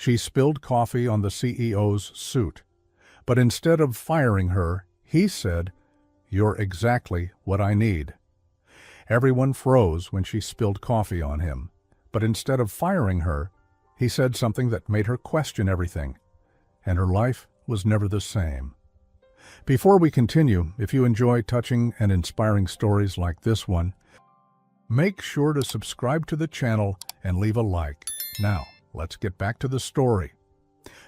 She spilled coffee on the CEO's suit. But instead of firing her, he said, "You're exactly what I need." Everyone froze when she spilled coffee on him. But instead of firing her, he said something that made her question everything. And her life was never the same. Before we continue, if you enjoy touching and inspiring stories like this one, make sure to subscribe to the channel and leave a like. Now, let's get back to the story.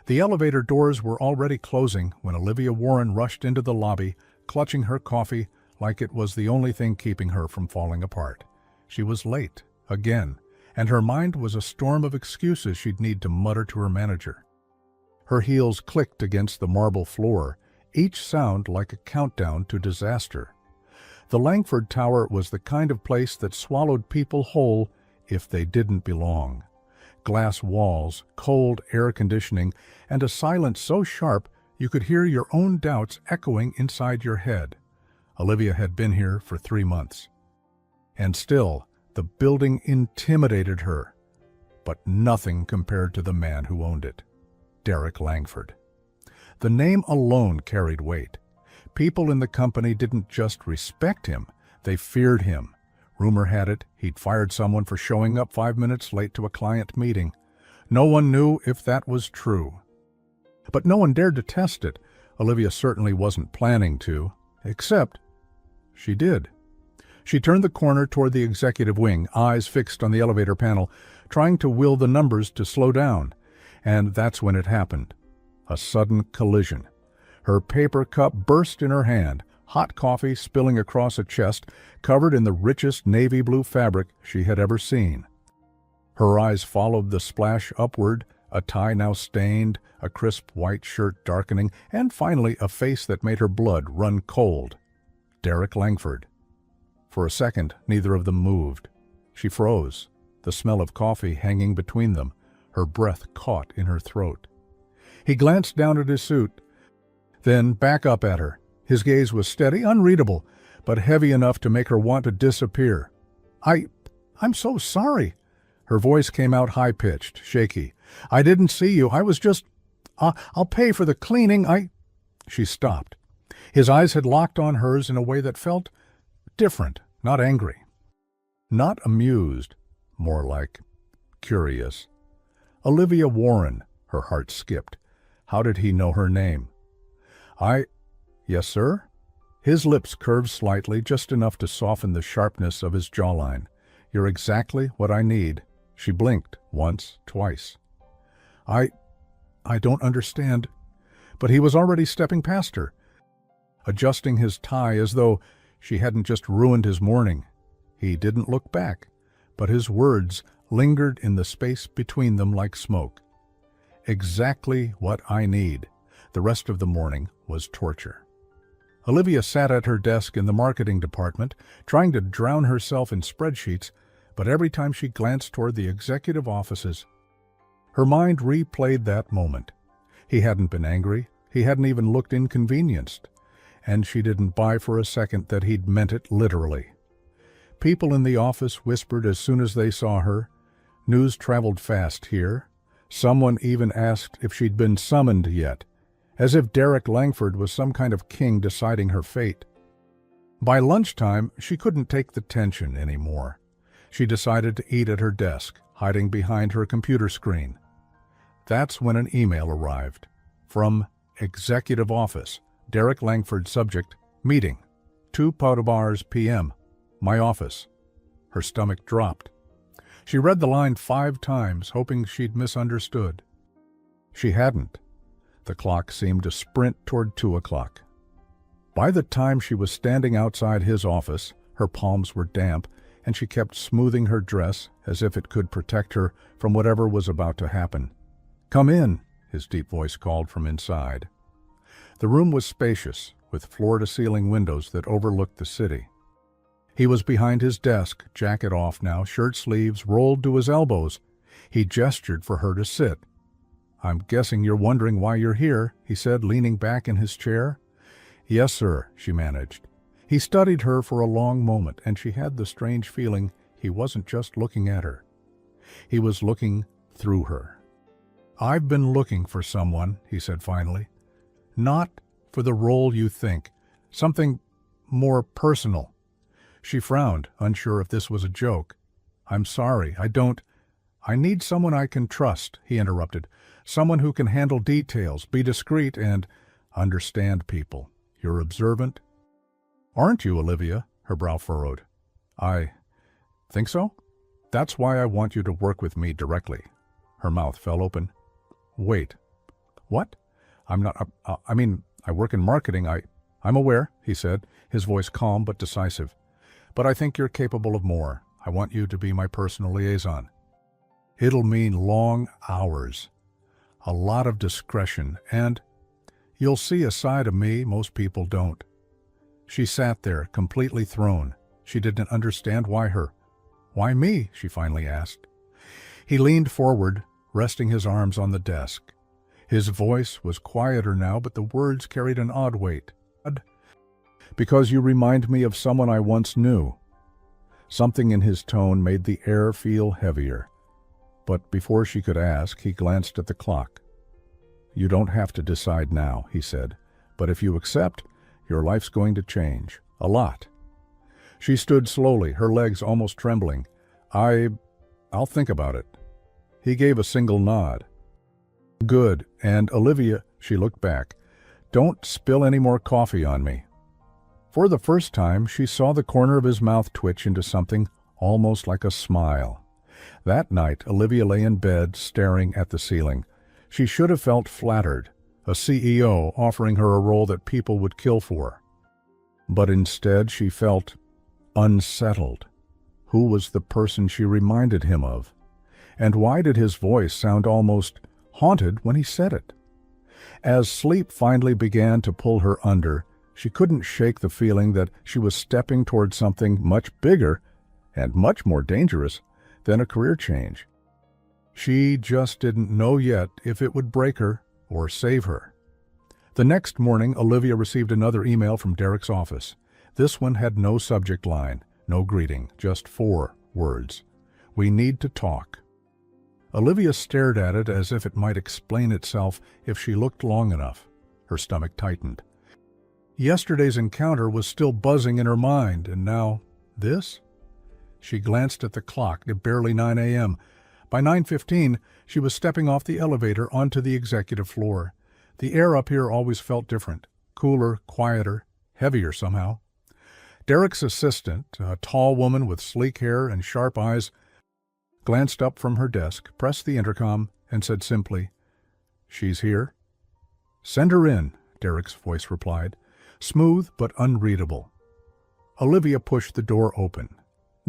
The elevator doors were already closing when Olivia Warren rushed into the lobby, clutching her coffee like it was the only thing keeping her from falling apart. She was late, again, and her mind was a storm of excuses she'd need to mutter to her manager. Her heels clicked against the marble floor, each sound like a countdown to disaster. The Langford Tower was the kind of place that swallowed people whole if they didn't belong. Glass walls, cold air conditioning, and a silence so sharp you could hear your own doubts echoing inside your head. Olivia had been here for 3 months. And still, the building intimidated her. But nothing compared to the man who owned it, Derek Langford. The name alone carried weight. People in the company didn't just respect him, they feared him. Rumor had it he'd fired someone for showing up 5 minutes late to a client meeting. No one knew if that was true. But no one dared to test it. Olivia certainly wasn't planning to, except she did. She turned the corner toward the executive wing, eyes fixed on the elevator panel, trying to will the numbers to slow down. And that's when it happened. A sudden collision. Her paper cup burst in her hand, hot coffee spilling across a chest covered in the richest navy blue fabric she had ever seen. Her eyes followed the splash upward, a tie now stained, a crisp white shirt darkening, and finally a face that made her blood run cold. Derek Langford. For a second, neither of them moved. She froze, the smell of coffee hanging between them, her breath caught in her throat. He glanced down at his suit, then back up at her. His gaze was steady, unreadable, but heavy enough to make her want to disappear. I'm so sorry." Her voice came out high-pitched, shaky. "I didn't see you. I was just... I'll pay for the cleaning. She stopped. His eyes had locked on hers in a way that felt different, not angry. Not amused, more like curious. Olivia Warren, her heart skipped. How did he know her name? Yes, sir?" His lips curved slightly, just enough to soften the sharpness of his jawline. "You're exactly what I need." She blinked, once, twice. I don't understand." But he was already stepping past her, adjusting his tie as though she hadn't just ruined his morning. He didn't look back, but his words lingered in the space between them like smoke. "Exactly what I need." The rest of the morning was torture. Olivia sat at her desk in the marketing department, trying to drown herself in spreadsheets, but every time she glanced toward the executive offices, her mind replayed that moment. He hadn't been angry, he hadn't even looked inconvenienced, and she didn't buy for a second that he'd meant it literally. People in the office whispered as soon as they saw her. News traveled fast here. Someone even asked if she'd been summoned yet, as if Derek Langford was some kind of king deciding her fate. By lunchtime, she couldn't take the tension anymore. She decided to eat at her desk, hiding behind her computer screen. That's when an email arrived. From Executive Office, Derek Langford, subject, "Meeting, 2 bars p.m., my office." Her stomach dropped. She read the line 5 times, hoping she'd misunderstood. She hadn't. The clock seemed to sprint toward 2 o'clock. By the time she was standing outside his office, her palms were damp, and she kept smoothing her dress as if it could protect her from whatever was about to happen. "Come in," his deep voice called from inside. The room was spacious, with floor-to-ceiling windows that overlooked the city. He was behind his desk, jacket off now, shirt sleeves rolled to his elbows. He gestured for her to sit. "I'm guessing you're wondering why you're here," he said, leaning back in his chair. "Yes, sir," she managed. He studied her for a long moment, and she had the strange feeling he wasn't just looking at her. He was looking through her. "I've been looking for someone," he said finally. "Not for the role you think. Something more personal." She frowned, unsure if this was a joke. "I'm sorry, I need someone I can trust," he interrupted. "Someone who can handle details, be discreet, and understand people. You're observant." "Aren't you, Olivia?" Her brow furrowed. "I think so? That's why I want you to work with me directly." Her mouth fell open. "Wait. What? I'm not, I work in marketing. I'm aware," he said, his voice calm but decisive. "But I think you're capable of more. I want you to be my personal liaison. It'll mean long hours, a lot of discretion, and you'll see a side of me most people don't." She sat there, completely thrown. She didn't understand Why me?" she finally asked. He leaned forward, resting his arms on the desk. His voice was quieter now, but the words carried an odd weight. "Because you remind me of someone I once knew." Something in his tone made the air feel heavier. But before she could ask, he glanced at the clock. "You don't have to decide now," he said. "But if you accept, your life's going to change. A lot." She stood slowly, her legs almost trembling. I'll think about it." He gave a single nod. "Good. And Olivia," she looked back, "don't spill any more coffee on me." For the first time, she saw the corner of his mouth twitch into something almost like a smile. That night, Olivia lay in bed, staring at the ceiling. She should have felt flattered, a CEO offering her a role that people would kill for. But instead, she felt unsettled. Who was the person she reminded him of? And why did his voice sound almost haunted when he said it? As sleep finally began to pull her under, she couldn't shake the feeling that she was stepping toward something much bigger and much more dangerous than a career change. She just didn't know yet if it would break her or save her. The next morning, Olivia received another email from Derek's office. This one had no subject line, no greeting, just 4 words. "We need to talk." Olivia stared at it as if it might explain itself if she looked long enough. Her stomach tightened. Yesterday's encounter was still buzzing in her mind, and now this? She glanced at the clock, at barely 9 a.m. By 9:15, she was stepping off the elevator onto the executive floor. The air up here always felt different, cooler, quieter, heavier somehow. Derek's assistant, a tall woman with sleek hair and sharp eyes, glanced up from her desk, pressed the intercom, and said simply, "She's here?" "Send her in," Derek's voice replied, smooth but unreadable. Olivia pushed the door open.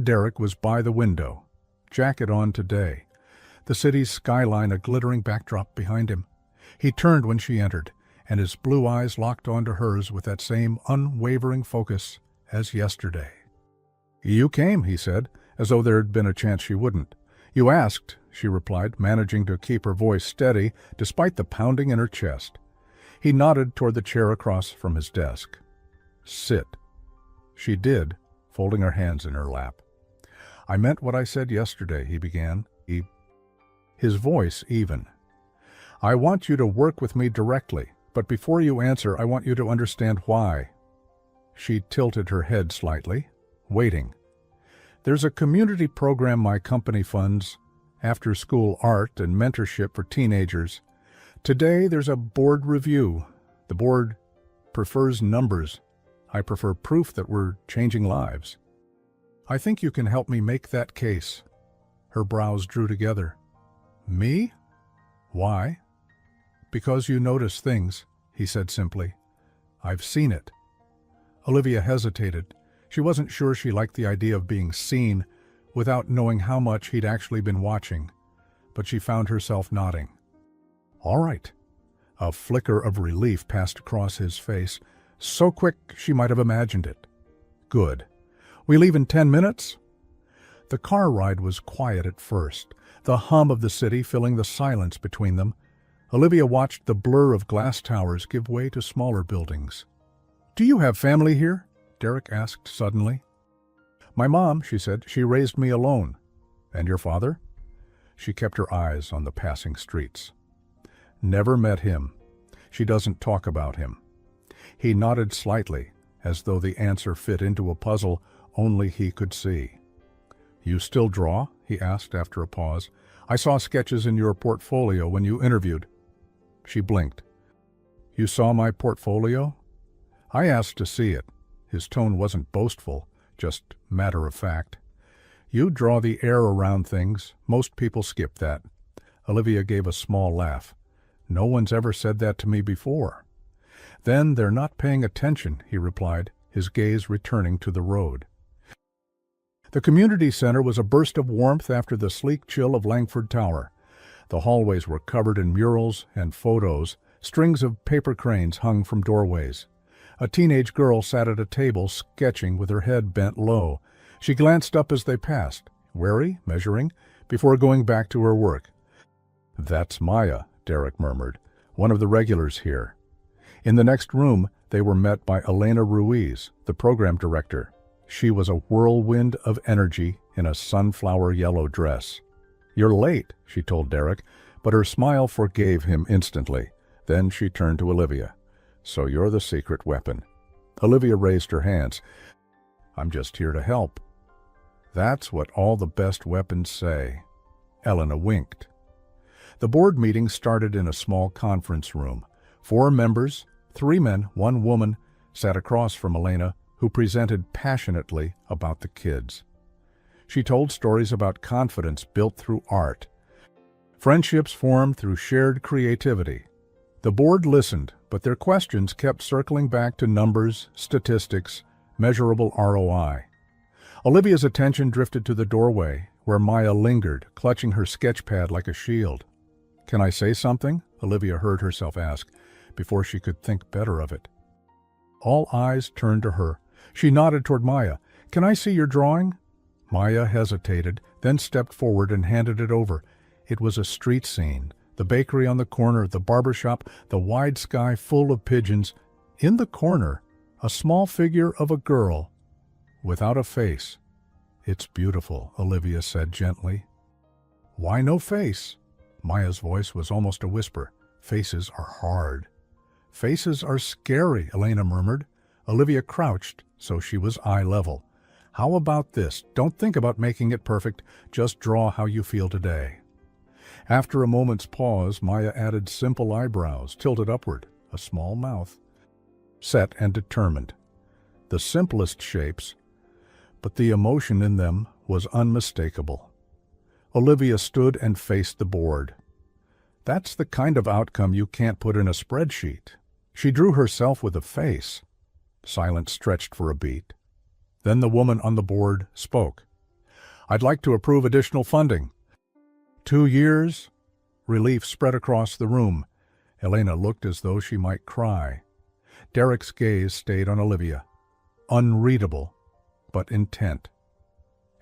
Derek was by the window, jacket on today, the city's skyline a glittering backdrop behind him. He turned when she entered, and his blue eyes locked onto hers with that same unwavering focus as yesterday. "You came," he said, as though there had been a chance she wouldn't. "You asked," she replied, managing to keep her voice steady despite the pounding in her chest. He nodded toward the chair across from his desk. "Sit." She did, folding her hands in her lap. "I meant what I said yesterday," he began, his voice even. "I want you to work with me directly, but before you answer, I want you to understand why." She tilted her head slightly, waiting. "There's a community program my company funds, after-school art and mentorship for teenagers. Today there's a board review. The board prefers numbers. I prefer proof that we're changing lives. I think you can help me make that case." Her brows drew together. "Me? Why?" "Because you notice things," he said simply. "I've seen it." Olivia hesitated. She wasn't sure she liked the idea of being seen without knowing how much he'd actually been watching, but she found herself nodding. "All right." A flicker of relief passed across his face, so quick she might have imagined it. "Good. We leave in 10 minutes?" The car ride was quiet at first, the hum of the city filling the silence between them. Olivia watched the blur of glass towers give way to smaller buildings. "Do you have family here?" Derek asked suddenly. "My mom," she said. "She raised me alone." "And your father?" She kept her eyes on the passing streets. Never met him. She doesn't talk about him. He nodded slightly, as though the answer fit into a puzzle only he could see. You still draw? He asked after a pause. I saw sketches in your portfolio when you interviewed. She blinked. You saw my portfolio? I asked to see it. His tone wasn't boastful, just matter of fact. You draw the air around things. Most people skip that. Olivia gave a small laugh. No one's ever said that to me before. Then they're not paying attention, he replied, his gaze returning to the road. The community center was a burst of warmth after the sleek chill of Langford Tower. The hallways were covered in murals and photos. Strings of paper cranes hung from doorways. A teenage girl sat at a table sketching with her head bent low. She glanced up as they passed, wary, measuring, before going back to her work. That's Maya, Derek murmured, one of the regulars here. In the next room, they were met by Elena Ruiz, the program director. She was a whirlwind of energy in a sunflower yellow dress. You're late, she told Derek, but her smile forgave him instantly. Then she turned to Olivia. So you're the secret weapon. Olivia raised her hands. I'm just here to help. That's what all the best weapons say. Elena winked. The board meeting started in a small conference room. 4 members, 3 men, 1 woman, sat across from Elena, who presented passionately about the kids. She told stories about confidence built through art, friendships formed through shared creativity. The board listened, but their questions kept circling back to numbers, statistics, measurable ROI. Olivia's attention drifted to the doorway, where Maya lingered, clutching her sketch pad like a shield. Can I say something? Olivia heard herself ask, before she could think better of it. All eyes turned to her. She nodded toward Maya. Can I see your drawing? Maya hesitated, then stepped forward and handed it over. It was a street scene. The bakery on the corner, the barber shop, the wide sky full of pigeons. In the corner, a small figure of a girl, without a face. It's beautiful, Olivia said gently. Why no face? Maya's voice was almost a whisper. Faces are hard. Faces are scary, Elena murmured. Olivia crouched, so she was eye level. How about this? Don't think about making it perfect. Just draw how you feel today. After a moment's pause, Maya added simple eyebrows, tilted upward, a small mouth, set and determined. The simplest shapes, but the emotion in them was unmistakable. Olivia stood and faced the board. That's the kind of outcome you can't put in a spreadsheet. She drew herself with a face. Silence stretched for a beat. Then the woman on the board spoke. I'd like to approve additional funding. 2 years? Relief spread across the room. Elena looked as though she might cry. Derek's gaze stayed on Olivia. Unreadable, but intent.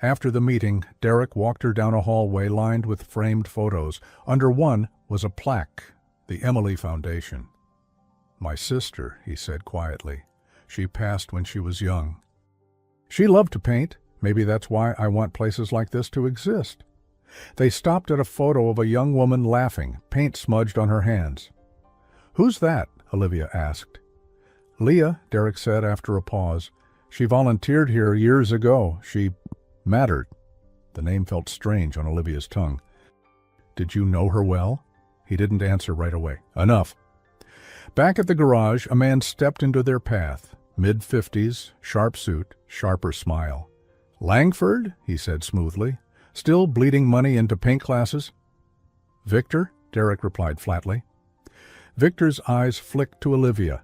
After the meeting, Derek walked her down a hallway lined with framed photos. Under one was a plaque, the Emily Foundation. My sister, he said quietly. She passed when she was young. She loved to paint. Maybe that's why I want places like this to exist. They stopped at a photo of a young woman laughing, paint smudged on her hands. Who's that? Olivia asked. Leah, Derek said after a pause. She volunteered here years ago. She mattered. The name felt strange on Olivia's tongue. Did you know her well? He didn't answer right away. Enough. Back at the garage, a man stepped into their path. Mid-50s, sharp suit, sharper smile. Langford, he said smoothly. Still bleeding money into paint classes? Victor, Derek replied flatly. Victor's eyes flicked to Olivia,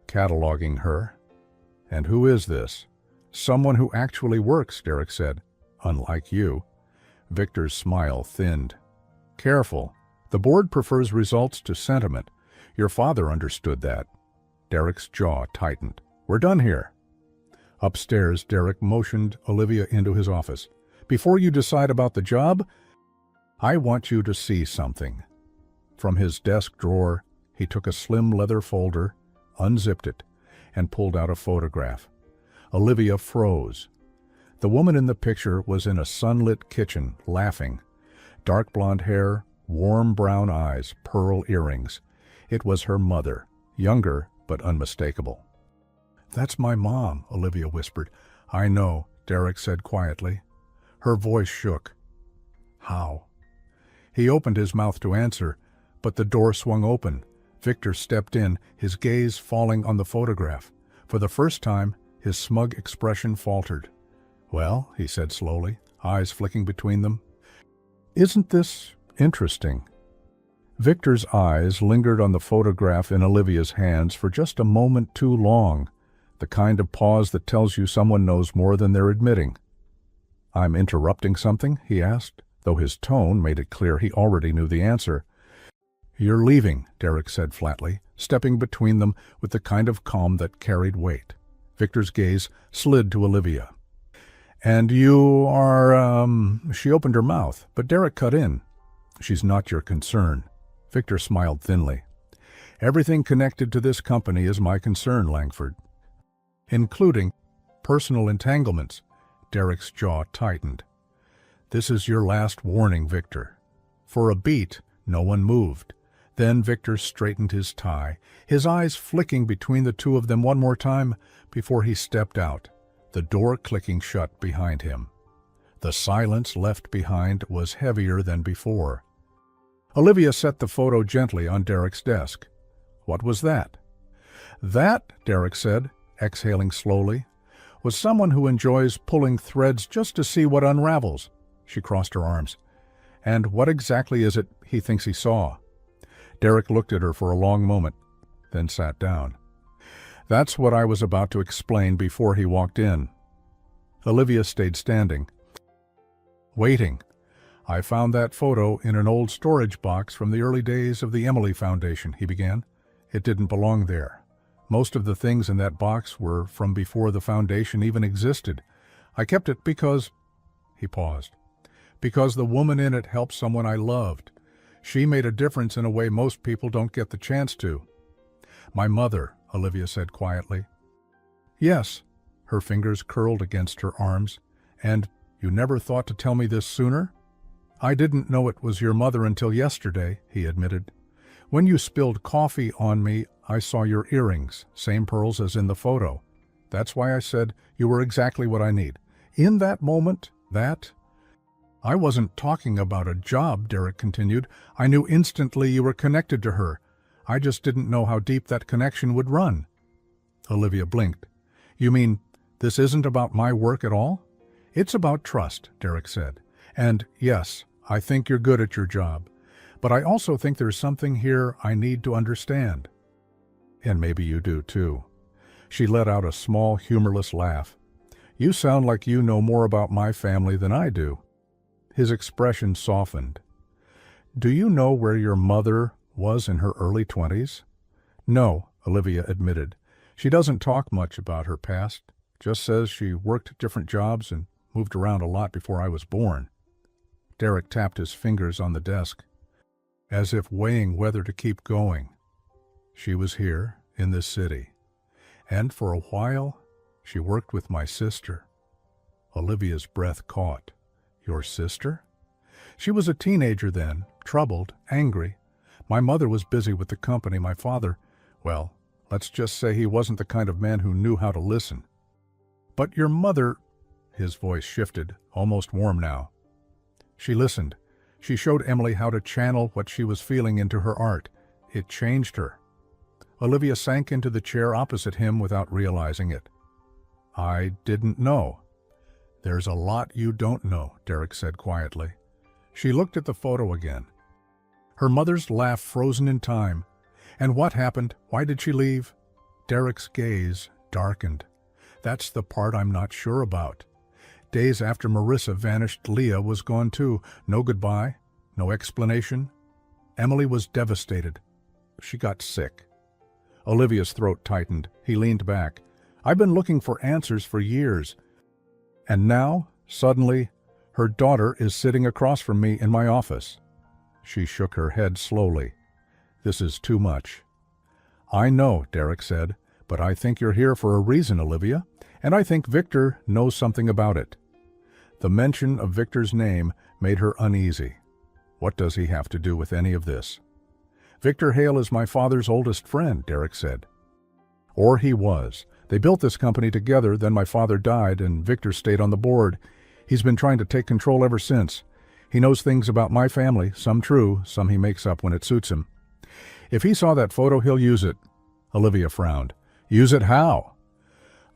cataloging her. And who is this? Someone who actually works, Derek said. Unlike you. Victor's smile thinned. Careful. The board prefers results to sentiment. Your father understood that. Derek's jaw tightened. We're done here. Upstairs, Derek motioned Olivia into his office. Before you decide about the job, I want you to see something. From his desk drawer, he took a slim leather folder, unzipped it, and pulled out a photograph. Olivia froze. The woman in the picture was in a sunlit kitchen, laughing. Dark blonde hair, Warm brown eyes, pearl earrings. It was her mother, younger but unmistakable. "That's my mom," Olivia whispered. "I know," Derek said quietly. Her voice shook. "How?" He opened his mouth to answer, but the door swung open. Victor stepped in, his gaze falling on the photograph. For the first time, his smug expression faltered. "Well," he said slowly, eyes flicking between them, "isn't this interesting?" Victor's eyes lingered on the photograph in Olivia's hands for just a moment too long, the kind of pause that tells you someone knows more than they're admitting. "I'm interrupting something?" he asked, though his tone made it clear he already knew the answer. "You're leaving," Derek said flatly, stepping between them with the kind of calm that carried weight. Victor's gaze slid to Olivia. "And you are, She opened her mouth, but Derek cut in. "She's not your concern." Victor smiled thinly. "Everything connected to this company is my concern, Langford." "Including personal entanglements." Derek's jaw tightened. "This is your last warning, Victor." For a beat, no one moved. Then Victor straightened his tie, his eyes flicking between the two of them one more time before he stepped out, the door clicking shut behind him. The silence left behind was heavier than before. Olivia set the photo gently on Derek's desk. "What was that?" "That," Derek said, exhaling slowly, "was someone who enjoys pulling threads just to see what unravels." She crossed her arms. "And what exactly is it he thinks he saw?" Derek looked at her for a long moment, then sat down. "That's what I was about to explain before he walked in." Olivia stayed standing, waiting. "I found that photo in an old storage box from the early days of the Emily Foundation," he began. "It didn't belong there. Most of the things in that box were from before the foundation even existed. I kept it because—" He paused. "Because the woman in it helped someone I loved. She made a difference in a way most people don't get the chance to." "My mother," Olivia said quietly. "Yes." Her fingers curled against her arms. "And you never thought to tell me this sooner?" "I didn't know it was your mother until yesterday," he admitted. "When you spilled coffee on me, I saw your earrings, same pearls as in the photo. That's why I said you were exactly what I need. In that moment, I wasn't talking about a job," Derek continued. "I knew instantly you were connected to her. I just didn't know how deep that connection would run." Olivia blinked. "You mean this isn't about my work at all?" "It's about trust," Derek said. "And yes, I think you're good at your job. But I also think there's something here I need to understand." "And maybe you do too." She let out a small, humorless laugh. "You sound like you know more about my family than I do." His expression softened. "Do you know where your mother was in her early 20s? "No," Olivia admitted. "She doesn't talk much about her past, just says she worked different jobs and moved around a lot before I was born." Derek tapped his fingers on the desk, as if weighing whether to keep going. "She was here, in this city. And for a while, she worked with my sister." Olivia's breath caught. "Your sister?" "She was a teenager then, troubled, angry. My mother was busy with the company. My father, well, let's just say he wasn't the kind of man who knew how to listen." "But your mother—" His voice shifted, almost warm now. "She listened. She showed Emily how to channel what she was feeling into her art. It changed her." Olivia sank into the chair opposite him without realizing it. "I didn't know." "There's a lot you don't know," Derek said quietly. She looked at the photo again. Her mother's laugh frozen in time. "And what happened? Why did she leave?" Derek's gaze darkened. "That's the part I'm not sure about. Days after Marissa vanished, Leah was gone too. No goodbye, no explanation. Emily was devastated. She got sick." Olivia's throat tightened. He leaned back. "I've been looking for answers for years. And now, suddenly, her daughter is sitting across from me in my office." She shook her head slowly. "This is too much." "I know," Derek said, "but I think you're here for a reason, Olivia, and I think Victor knows something about it." The mention of Victor's name made her uneasy. What does he have to do with any of this? Victor Hale is my father's oldest friend, Derek said. Or he was. They built this company together, then my father died, and Victor stayed on the board. He's been trying to take control ever since. He knows things about my family, some true, some he makes up when it suits him. If he saw that photo, he'll use it. Olivia frowned. Use it how?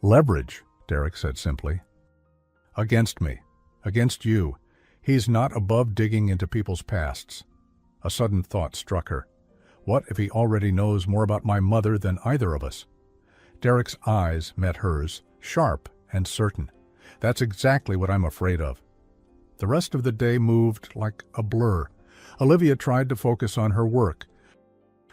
Leverage, Derek said simply. Against me. Against you. He's not above digging into people's pasts. A sudden thought struck her. What if he already knows more about my mother than either of us? Derek's eyes met hers, sharp and certain. That's exactly what I'm afraid of. The rest of the day moved like a blur. Olivia tried to focus on her work,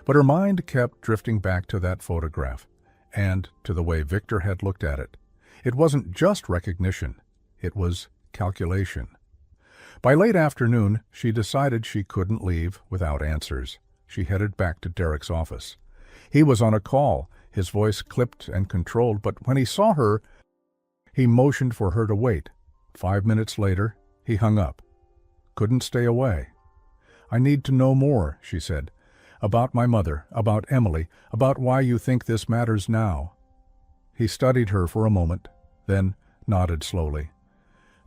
but her mind kept drifting back to that photograph and to the way Victor had looked at it. It wasn't just recognition. It was calculation. By late afternoon, she decided she couldn't leave without answers. She headed back to Derek's office. He was on a call, his voice clipped and controlled, but when he saw her, he motioned for her to wait. 5 minutes later, he hung up. Couldn't stay away. I need to know more, she said. About my mother, about Emily, about why you think this matters now. He studied her for a moment, then nodded slowly.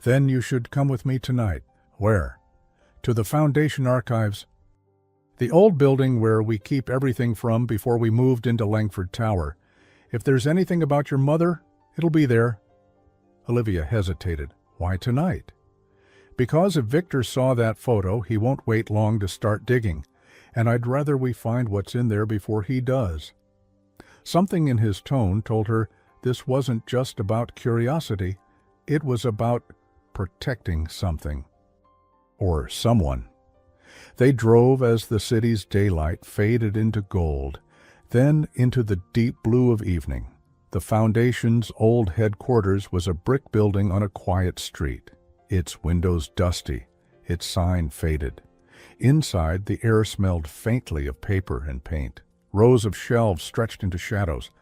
Then you should come with me tonight. Where? To the Foundation Archives. The old building where we keep everything from before we moved into Langford Tower. If there's anything about your mother, it'll be there. Olivia hesitated. Why tonight? Because if Victor saw that photo, he won't wait long to start digging, and I'd rather we find what's in there before he does. Something in his tone told her this wasn't just about curiosity, it was about protecting something. Or someone. They drove as the city's daylight faded into gold, then into the deep blue of evening. The Foundation's old headquarters was a brick building on a quiet street, its windows dusty, its sign faded. Inside, the air smelled faintly of paper and paint. Rows of shelves stretched into shadows,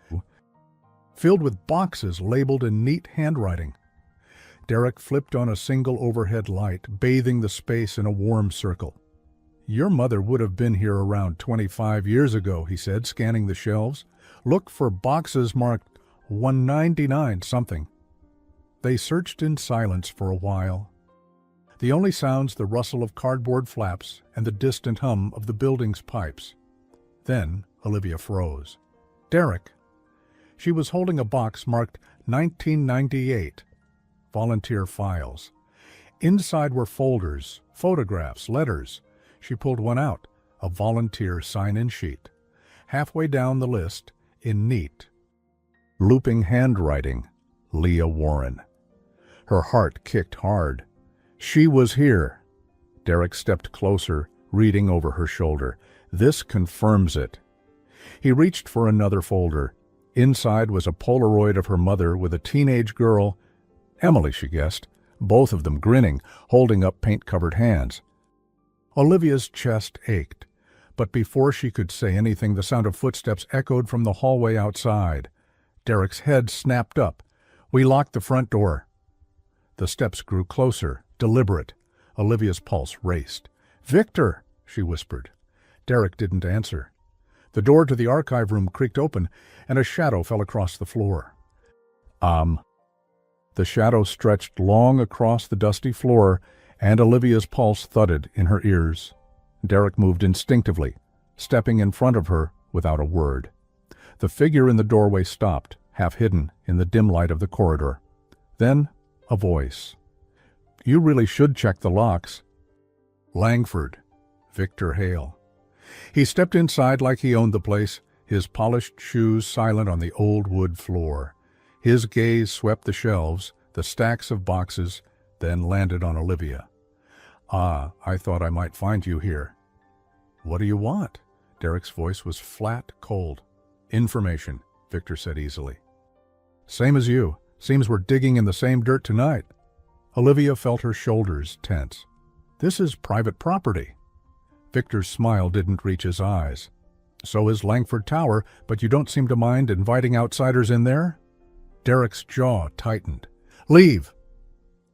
filled with boxes labeled in neat handwriting. Derek flipped on a single overhead light, bathing the space in a warm circle. Your mother would have been here around 25 years ago, he said, scanning the shelves. Look for boxes marked 199 something. They searched in silence for a while. The only sounds the rustle of cardboard flaps and the distant hum of the building's pipes. Then Olivia froze. Derek. She was holding a box marked 1998. Volunteer files. Inside were folders, photographs, letters. She pulled one out, a volunteer sign-in sheet. Halfway down the list, in neat, looping handwriting, Leah Warren. Her heart kicked hard. She was here. Derek stepped closer, reading over her shoulder. This confirms it. He reached for another folder. Inside was a Polaroid of her mother with a teenage girl, Emily, she guessed, both of them grinning, holding up paint-covered hands. Olivia's chest ached, but before she could say anything, the sound of footsteps echoed from the hallway outside. Derek's head snapped up. We locked the front door. The steps grew closer, deliberate. Olivia's pulse raced. Victor, she whispered. Derek didn't answer. The door to the archive room creaked open, and a shadow fell across the floor. The shadow stretched long across the dusty floor, and Olivia's pulse thudded in her ears. Derek moved instinctively, stepping in front of her without a word. The figure in the doorway stopped, half hidden in the dim light of the corridor. Then a voice. You really should check the locks. Langford. Victor Hale. He stepped inside like he owned the place, his polished shoes silent on the old wood floor. His gaze swept the shelves, the stacks of boxes, then landed on Olivia. I thought I might find you here. What do you want? Derek's voice was flat, cold. Information, Victor said easily. Same as you. Seems we're digging in the same dirt tonight. Olivia felt her shoulders tense. This is private property. Victor's smile didn't reach his eyes. So is Langford Tower, but you don't seem to mind inviting outsiders in there? Derek's jaw tightened. Leave!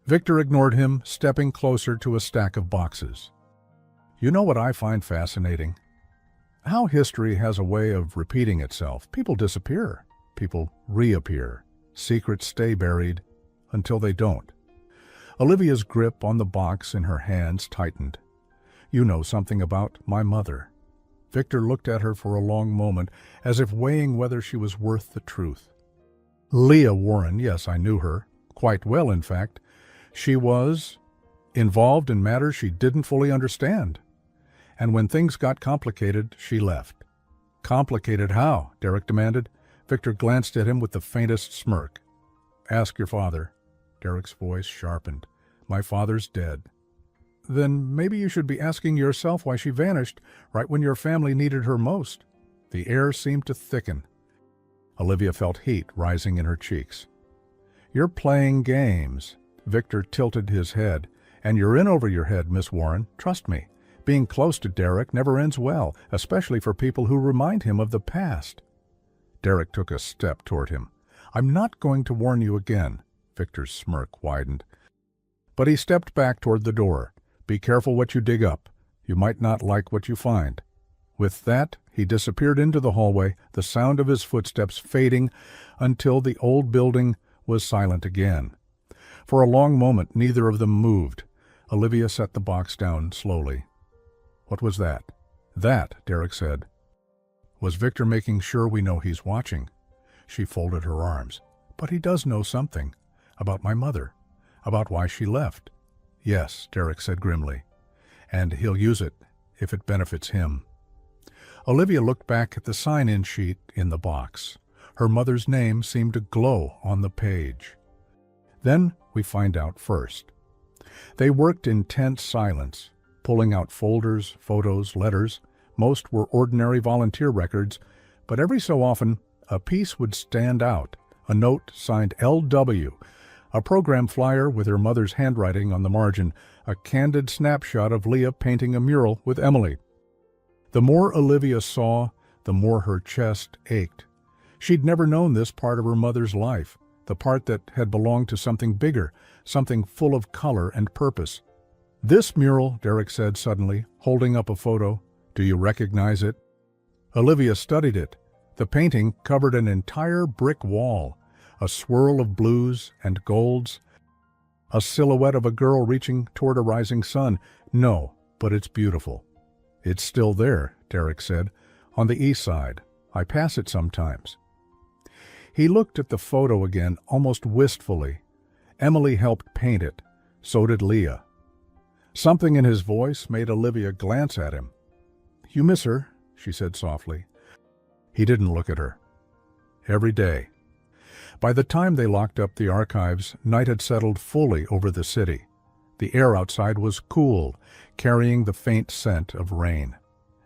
Victor ignored him, stepping closer to a stack of boxes. You know what I find fascinating? How history has a way of repeating itself. People disappear. People reappear. Secrets stay buried until they don't. Olivia's grip on the box in her hands tightened. You know something about my mother. Victor looked at her for a long moment, as if weighing whether she was worth the truth. Leah Warren, yes, I knew her. Quite well, in fact. She was involved in matters she didn't fully understand. And when things got complicated, she left. Complicated how? Derek demanded. Victor glanced at him with the faintest smirk. Ask your father. Derek's voice sharpened. My father's dead. Then maybe you should be asking yourself why she vanished right when your family needed her most. The air seemed to thicken. Olivia felt heat rising in her cheeks. You're playing games. Victor tilted his head. And you're in over your head, Miss Warren. Trust me. Being close to Derek never ends well, especially for people who remind him of the past. Derek took a step toward him. I'm not going to warn you again. Victor's smirk widened. But he stepped back toward the door. Be careful what you dig up. You might not like what you find. With that, he disappeared into the hallway, the sound of his footsteps fading until the old building was silent again. For a long moment, neither of them moved. Olivia set the box down slowly. What was that? That, Derek said. Was Victor making sure we know he's watching? She folded her arms. But he does know something. About my mother. About why she left. Yes, Derek said grimly. And he'll use it if it benefits him. Olivia looked back at the sign-in sheet in the box. Her mother's name seemed to glow on the page. Then we find out first. They worked in tense silence, pulling out folders, photos, letters. Most were ordinary volunteer records, but every so often a piece would stand out, a note signed L.W., a program flyer with her mother's handwriting on the margin, a candid snapshot of Leah painting a mural with Emily. The more Olivia saw, the more her chest ached. She'd never known this part of her mother's life, the part that had belonged to something bigger, something full of color and purpose. This mural, Derek said suddenly, holding up a photo. Do you recognize it? Olivia studied it. The painting covered an entire brick wall, a swirl of blues and golds, a silhouette of a girl reaching toward a rising sun. No, but it's beautiful. It's still there, Derek said, on the east side. I pass it sometimes. He looked at the photo again, almost wistfully. Emily helped paint it. So did Leah. Something in his voice made Olivia glance at him. You miss her, she said softly. He didn't look at her. Every day. By the time they locked up the archives, night had settled fully over the city. The air outside was cool, carrying the faint scent of rain.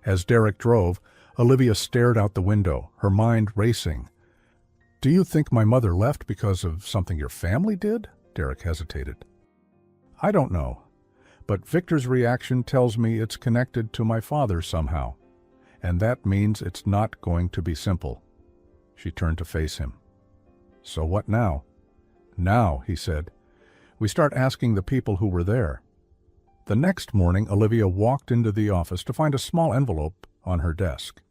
As Derek drove, Olivia stared out the window, her mind racing. Do you think my mother left because of something your family did? Derek hesitated. I don't know, but Victor's reaction tells me it's connected to my father somehow, and that means it's not going to be simple. She turned to face him. So what now? Now, he said, we start asking the people who were there. The next morning, Olivia walked into the office to find a small envelope on her desk.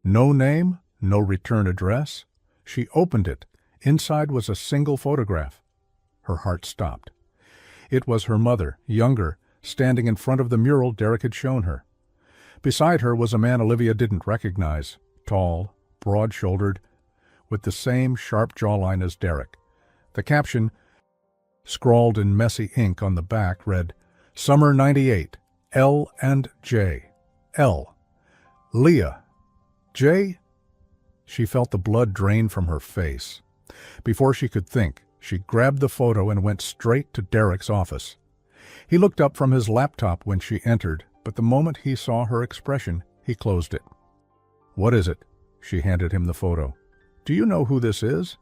No name, no return address. She opened it. Inside was a single photograph. Her heart stopped. It was her mother, younger, standing in front of the mural Derek had shown her. Beside her was a man Olivia didn't recognize, tall, broad-shouldered, with the same sharp jawline as Derek. The caption, scrawled in messy ink on the back, read, Summer 98, L and J. L. Leah. J. She felt the blood drain from her face. Before she could think, she grabbed the photo and went straight to Derek's office. He looked up from his laptop when she entered, but the moment he saw her expression, he closed it. What is it? She handed him the photo. Do you know who this is?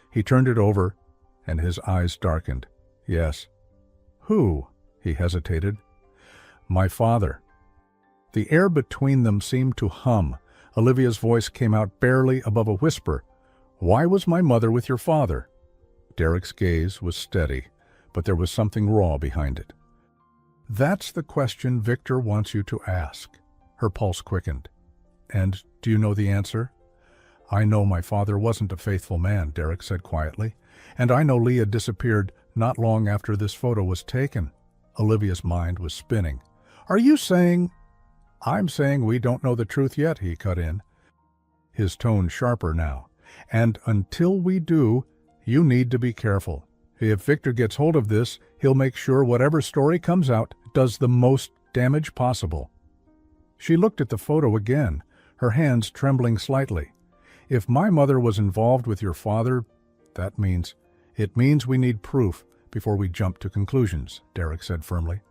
He turned it over, and his eyes darkened. Yes. Who? He hesitated. My father. The air between them seemed to hum. Olivia's voice came out barely above a whisper. Why was my mother with your father? Derek's gaze was steady, but there was something raw behind it. That's the question Victor wants you to ask. Her pulse quickened. And do you know the answer? I know my father wasn't a faithful man, Derek said quietly. And I know Leah disappeared not long after this photo was taken. Olivia's mind was spinning. Are you saying... I'm saying we don't know the truth yet, he cut in, his tone sharper now. And until we do, you need to be careful. If Victor gets hold of this, he'll make sure whatever story comes out does the most damage possible. She looked at the photo again, her hands trembling slightly. If my mother was involved with your father, it means we need proof before we jump to conclusions, Derek said firmly.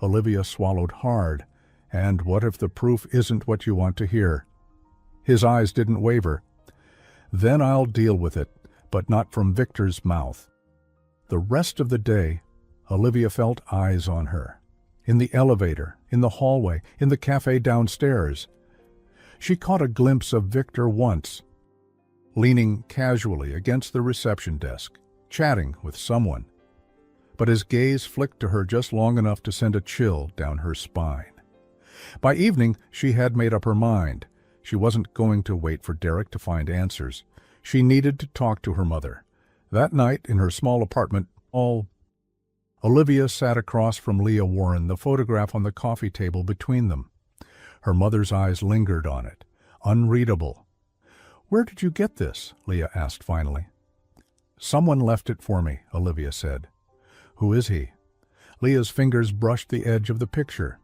Olivia swallowed hard. And what if the proof isn't what you want to hear? His eyes didn't waver. Then I'll deal with it, but not from Victor's mouth. The rest of the day, Olivia felt eyes on her. In the elevator, in the hallway, in the cafe downstairs. She caught a glimpse of Victor once, leaning casually against the reception desk, chatting with someone. But his gaze flicked to her just long enough to send a chill down her spine. By evening, she had made up her mind. She wasn't going to wait for Derek to find answers. She needed to talk to her mother. That night, in her small apartment, Olivia sat across from Leah Warren, the photograph on the coffee table between them. Her mother's eyes lingered on it, unreadable. Where did you get this? Leah asked finally. Someone left it for me, Olivia said. Who is he? Leah's fingers brushed the edge of the picture.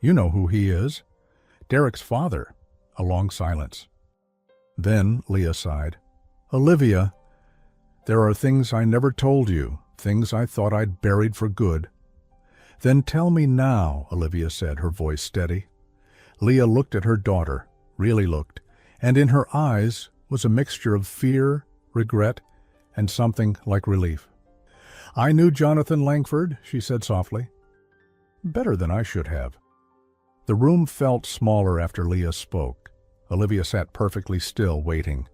You know who he is. Derek's father. A long silence. Then Leah sighed. Olivia, there are things I never told you, things I thought I'd buried for good. Then tell me now, Olivia said, her voice steady. Leah looked at her daughter, really looked, and in her eyes was a mixture of fear, regret, and something like relief. I knew Jonathan Langford, she said softly. Better than I should have. The room felt smaller after Leah spoke. Olivia sat perfectly still, waiting.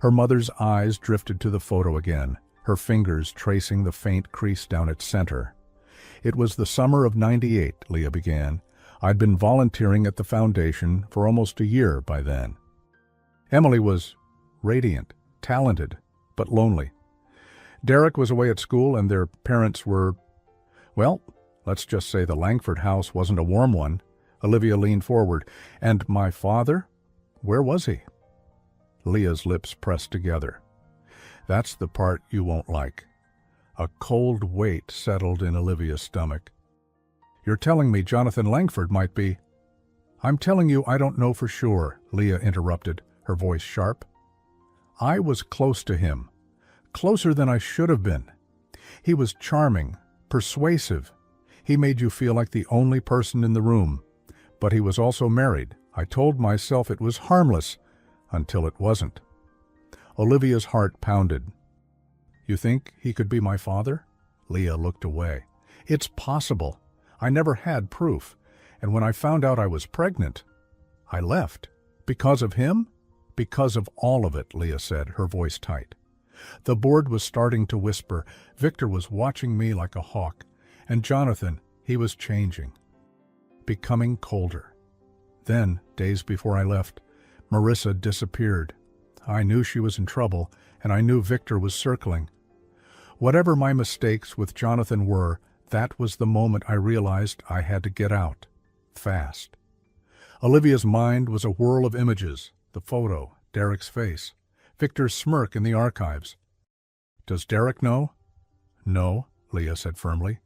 Her mother's eyes drifted to the photo again, her fingers tracing the faint crease down its center. It was the summer of '98, Leah began. I'd been volunteering at the foundation for almost a year by then. Emily was radiant, talented, but lonely. Derek was away at school and their parents were, well, let's just say the Langford house wasn't a warm one. Olivia leaned forward. And my father? Where was he? Leah's lips pressed together. That's the part you won't like. A cold weight settled in Olivia's stomach. You're telling me Jonathan Langford might be... I'm telling you I don't know for sure, Leah interrupted, her voice sharp. I was close to him. Closer than I should have been. He was charming, persuasive. He made you feel like the only person in the room. But he was also married. I told myself it was harmless, until it wasn't. Olivia's heart pounded. You think he could be my father? Leah looked away. It's possible. I never had proof. And when I found out I was pregnant, I left. Because of him? Because of all of it, Leah said, her voice tight. The board was starting to whisper. Victor was watching me like a hawk. And Jonathan, he was changing. Becoming colder. Then, days before I left, Marissa disappeared. I knew she was in trouble, and I knew Victor was circling. Whatever my mistakes with Jonathan were, that was the moment I realized I had to get out. Fast. Olivia's mind was a whirl of images. The photo, Derek's face, Victor's smirk in the archives. Does Derek know? No, Leah said firmly.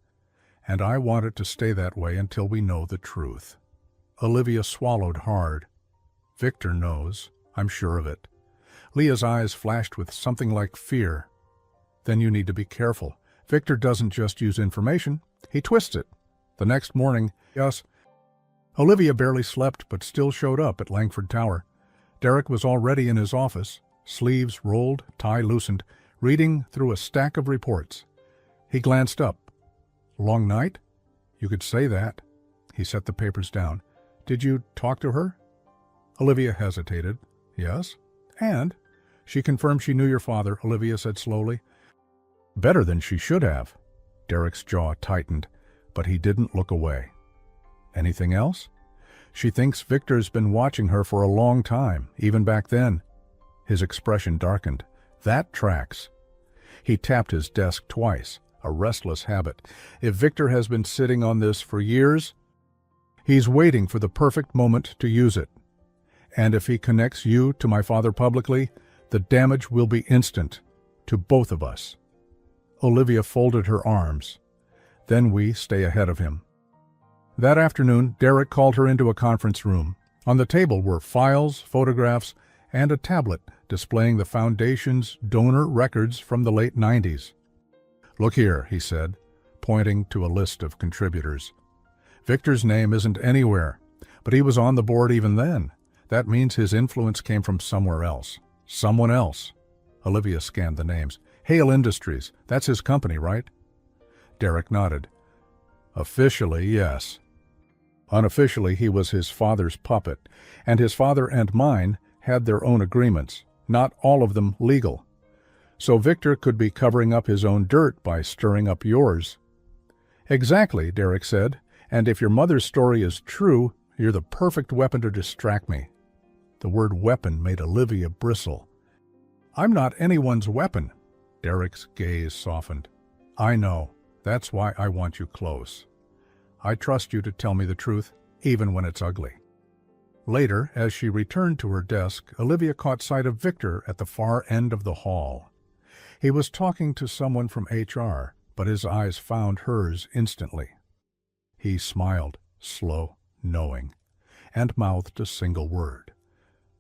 And I want it to stay that way until we know the truth. Olivia swallowed hard. Victor knows. I'm sure of it. Leah's eyes flashed with something like fear. Then you need to be careful. Victor doesn't just use information. He twists it. The next morning, yes, Olivia barely slept but still showed up at Langford Tower. Derek was already in his office, sleeves rolled, tie loosened, reading through a stack of reports. He glanced up. Long night? You could say that. He set the papers down. Did you talk to her? Olivia hesitated. Yes. And? She confirmed she knew your father, Olivia said slowly. Better than she should have. Derek's jaw tightened. but he didn't look away. Anything else? She thinks Victor's been watching her for a long time, even back then. His expression darkened. That tracks. He tapped his desk twice, a restless habit. If Victor has been sitting on this for years, he's waiting for the perfect moment to use it. And if he connects you to my father publicly, the damage will be instant, to both of us. Olivia folded her arms. Then we stay ahead of him. That afternoon, Derek called her into a conference room. On the table were files, photographs, and a tablet displaying the Foundation's donor records from the late 90s. "Look here," he said, pointing to a list of contributors. "Victor's name isn't anywhere, but he was on the board even then. That means his influence came from somewhere else. Someone else." Olivia scanned the names. "Hale Industries, that's his company, right?" Derek nodded. "Officially, yes. Unofficially, he was his father's puppet, and his father and mine had their own agreements, not all of them legal. So Victor could be covering up his own dirt by stirring up yours." "Exactly," Derek said, "and if your mother's story is true, you're the perfect weapon to distract me." The word weapon made Olivia bristle. "I'm not anyone's weapon." Derek's gaze softened. "I know. That's why I want you close. I trust you to tell me the truth, even when it's ugly." Later, as she returned to her desk, Olivia caught sight of Victor at the far end of the hall. He was talking to someone from HR, but his eyes found hers instantly. He smiled, slow, knowing, and mouthed a single word.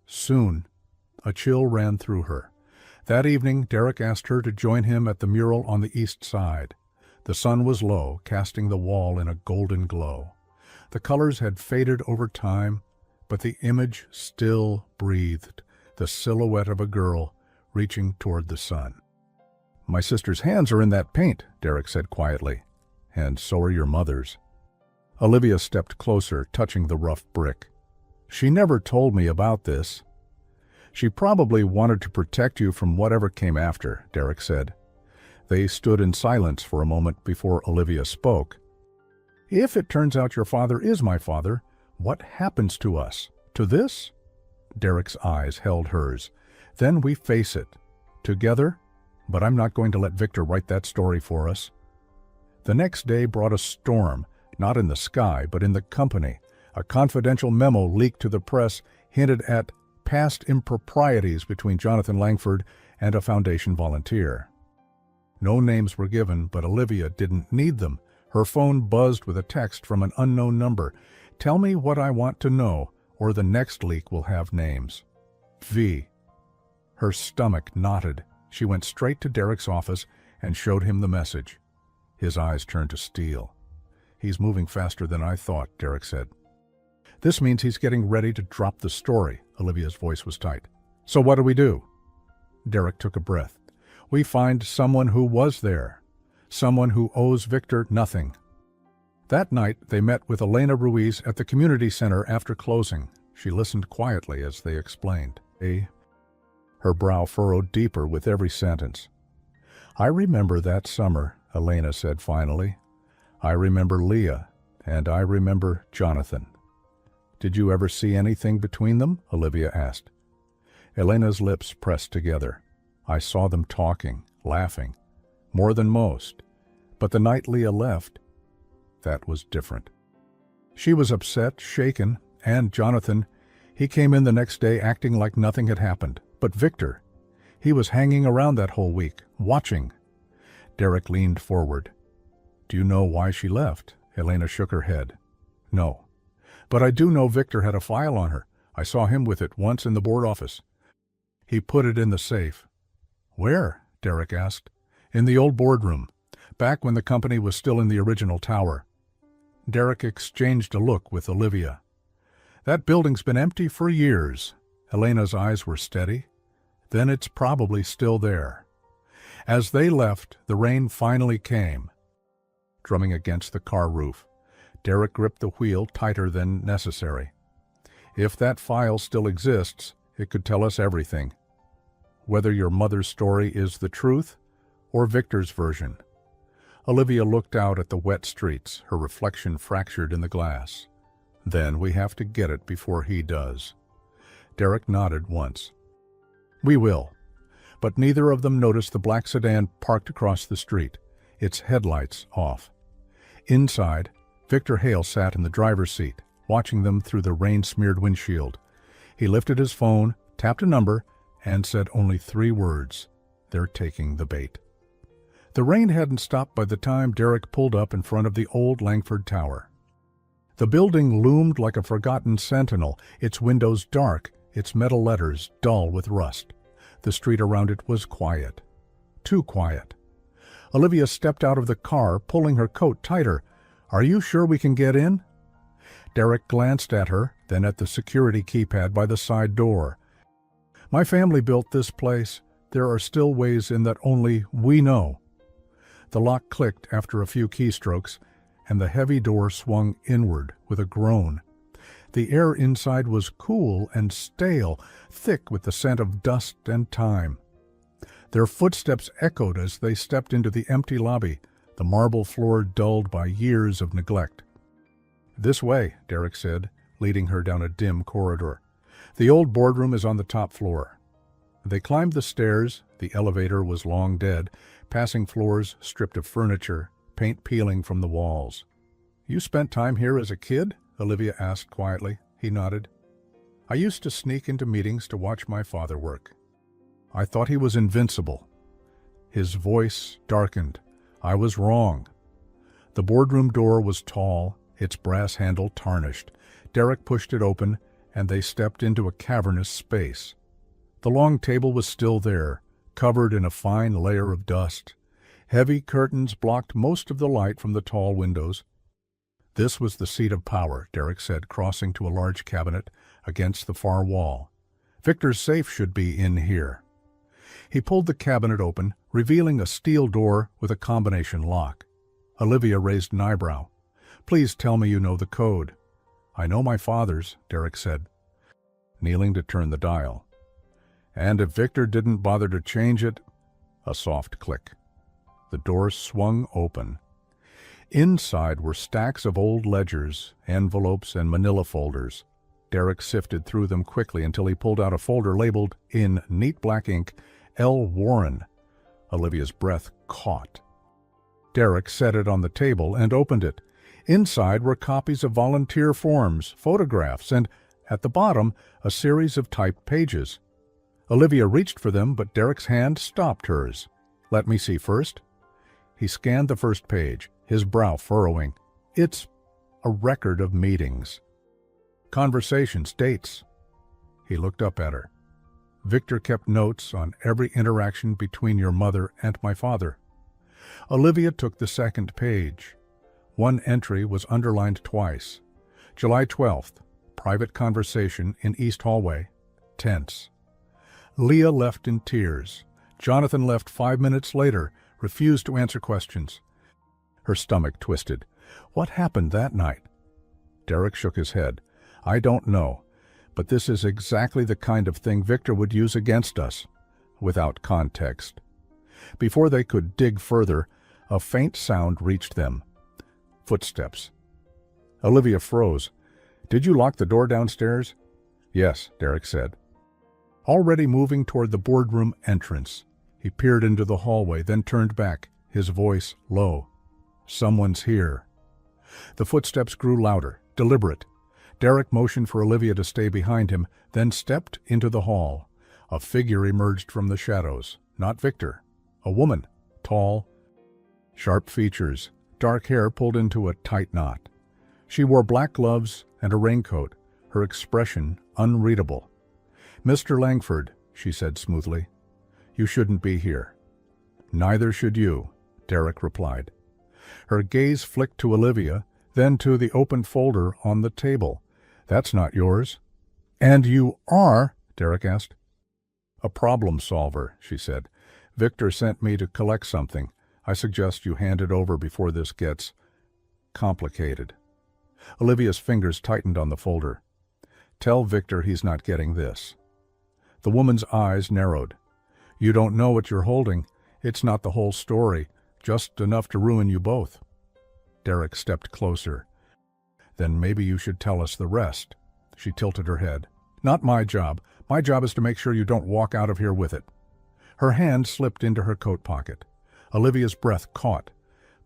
"Soon." A chill ran through her. That evening, Derek asked her to join him at the mural on the east side. The sun was low, casting the wall in a golden glow. The colors had faded over time, but the image still breathed, the silhouette of a girl reaching toward the sun. "My sister's hands are in that paint," Derek said quietly. "And so are your mother's." Olivia stepped closer, touching the rough brick. "She never told me about this." "She probably wanted to protect you from whatever came after," Derek said. They stood in silence for a moment before Olivia spoke. "If it turns out your father is my father, what happens to us? To this?" Derek's eyes held hers. "Then we face it. Together? But I'm not going to let Victor write that story for us." The next day brought a storm, not in the sky, but in the company. A confidential memo leaked to the press hinted at past improprieties between Jonathan Langford and a Foundation volunteer. No names were given, but Olivia didn't need them. Her phone buzzed with a text from an unknown number. "Tell me what I want to know, or the next leak will have names. V." Her stomach knotted. She went straight to Derek's office and showed him the message. His eyes turned to steel. "He's moving faster than I thought," Derek said. "This means he's getting ready to drop the story." Olivia's voice was tight. "So what do we do?" Derek took a breath. "We find someone who was there. Someone who owes Victor nothing." That night, they met with Elena Ruiz at the community center after closing. She listened quietly as they explained. Her brow furrowed deeper with every sentence. "I remember that summer," Elena said finally. "I remember Leah, and I remember Jonathan." "Did you ever see anything between them?" Olivia asked. Elena's lips pressed together. "I saw them talking, laughing, more than most. But the night Leah left, that was different. She was upset, shaken, and Jonathan, he came in the next day acting like nothing had happened. But Victor, he was hanging around that whole week, watching." Derek leaned forward. "Do you know why she left?" Elena shook her head. "No. But I do know Victor had a file on her. I saw him with it once in the board office. He put it in the safe." "Where?" Derek asked. "In the old boardroom, back when the company was still in the original tower." Derek exchanged a look with Olivia. "That building's been empty for years." Elena's eyes were steady. "Then it's probably still there." As they left, the rain finally came, drumming against the car roof. Derek gripped the wheel tighter than necessary. "If that file still exists, it could tell us everything. Whether your mother's story is the truth or Victor's version." Olivia looked out at the wet streets, her reflection fractured in the glass. Then we have to get it before he does. Derek nodded once. We will. But neither of them noticed the black sedan parked across the street, its headlights off. Inside, Victor Hale sat in the driver's seat, watching them through the rain-smeared windshield. He lifted his phone, tapped a number, and said only 3 words. They're taking the bait. The rain hadn't stopped by the time Derek pulled up in front of the old Langford Tower. The building loomed like a forgotten sentinel, its windows dark, its metal letters dull with rust. The street around it was quiet. Too quiet. Olivia stepped out of the car, pulling her coat tighter. Are you sure we can get in? Derek glanced at her, then at the security keypad by the side door. My family built this place. There are still ways in that only we know. The lock clicked after a few keystrokes, and the heavy door swung inward with a groan. The air inside was cool and stale, thick with the scent of dust and time. Their footsteps echoed as they stepped into the empty lobby, the marble floor dulled by years of neglect. This way, Derek said, leading her down a dim corridor. The old boardroom is on the top floor. They climbed the stairs. The elevator was long dead, passing floors stripped of furniture, paint peeling from the walls. You spent time here as a kid? Olivia asked quietly. He nodded. I used to sneak into meetings to watch my father work. I thought he was invincible. His voice darkened. I was wrong. The boardroom door was tall, its brass handle tarnished. Derek pushed it open, and they stepped into a cavernous space. The long table was still there, covered in a fine layer of dust. Heavy curtains blocked most of the light from the tall windows. This was the seat of power, Derek said, crossing to a large cabinet against the far wall. Victor's safe should be in here. He pulled the cabinet open, revealing a steel door with a combination lock. Olivia raised an eyebrow. Please tell me you know the code. I know my father's, Derek said, kneeling to turn the dial. And if Victor didn't bother to change it, a soft click. The door swung open. Inside were stacks of old ledgers, envelopes, and manila folders. Derek sifted through them quickly until he pulled out a folder labeled, in neat black ink, L. Warren. Olivia's breath caught. Derek set it on the table and opened it. Inside were copies of volunteer forms, photographs, and, at the bottom, a series of typed pages. Olivia reached for them, but Derek's hand stopped hers. Let me see first. He scanned the first page, his brow furrowing. It's a record of meetings. Conversations, dates. He looked up at her. Victor kept notes on every interaction between your mother and my father. Olivia took the second page. One entry was underlined twice. July 12th, private conversation in East Hallway. Tense. Leah left in tears. Jonathan left 5 minutes later, refused to answer questions. Her stomach twisted. What happened that night? Derek shook his head. I don't know, but this is exactly the kind of thing Victor would use against us, without context. Before they could dig further, a faint sound reached them. Footsteps. Olivia froze. Did you lock the door downstairs? Yes, Derek said. Already moving toward the boardroom entrance, he peered into the hallway, then turned back, his voice low. Someone's here. The footsteps grew louder, deliberate. Derek motioned for Olivia to stay behind him, then stepped into the hall. A figure emerged from the shadows. Not Victor. A woman. Tall. Sharp features. Dark hair pulled into a tight knot. She wore black gloves and a raincoat, her expression unreadable. Mr. Langford, she said smoothly, you shouldn't be here. Neither should you, Derek replied. Her gaze flicked to Olivia, then to the open folder on the table. That's not yours. And you are? Derek asked. A problem solver, she said. Victor sent me to collect something. I suggest you hand it over before this gets complicated. Olivia's fingers tightened on the folder. Tell Victor he's not getting this. The woman's eyes narrowed. You don't know what you're holding. It's not the whole story. Just enough to ruin you both. Derek stepped closer. Then maybe you should tell us the rest. She tilted her head. Not my job. My job is to make sure you don't walk out of here with it. Her hand slipped into her coat pocket. Olivia's breath caught,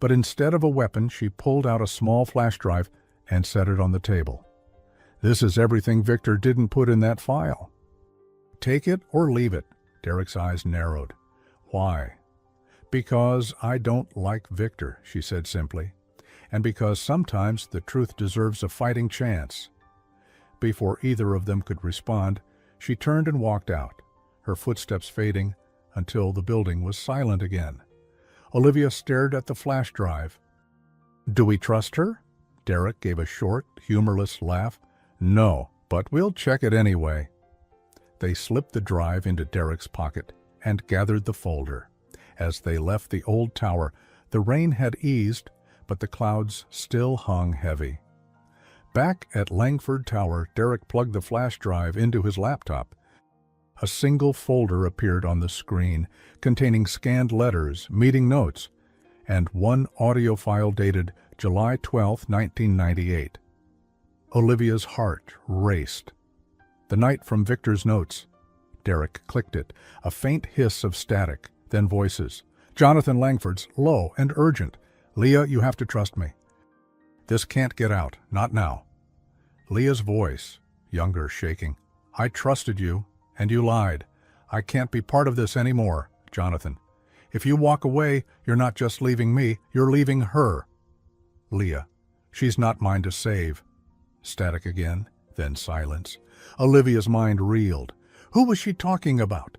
but instead of a weapon, she pulled out a small flash drive and set it on the table. This is everything Victor didn't put in that file. Take it or leave it. Derek's eyes narrowed. Why? Because I don't like Victor, she said simply, and because sometimes the truth deserves a fighting chance. Before either of them could respond, she turned and walked out, her footsteps fading until the building was silent again. Olivia stared at the flash drive. Do we trust her? Derek gave a short, humorless laugh. No, but we'll check it anyway. They slipped the drive into Derek's pocket and gathered the folder. As they left the old tower, the rain had eased, but the clouds still hung heavy. Back at Langford Tower, Derek plugged the flash drive into his laptop. A single folder appeared on the screen, containing scanned letters, meeting notes, and one audio file dated July 12, 1998. Olivia's heart raced. The night from Victor's notes. Derek clicked it, a faint hiss of static, then voices. Jonathan Langford's, low and urgent. Leah, you have to trust me. This can't get out, not now. Leah's voice, younger, shaking. I trusted you, and you lied. I can't be part of this anymore, Jonathan. If you walk away, you're not just leaving me, you're leaving her. Leah, she's not mine to save. Static again, then silence. Olivia's mind reeled. Who was she talking about?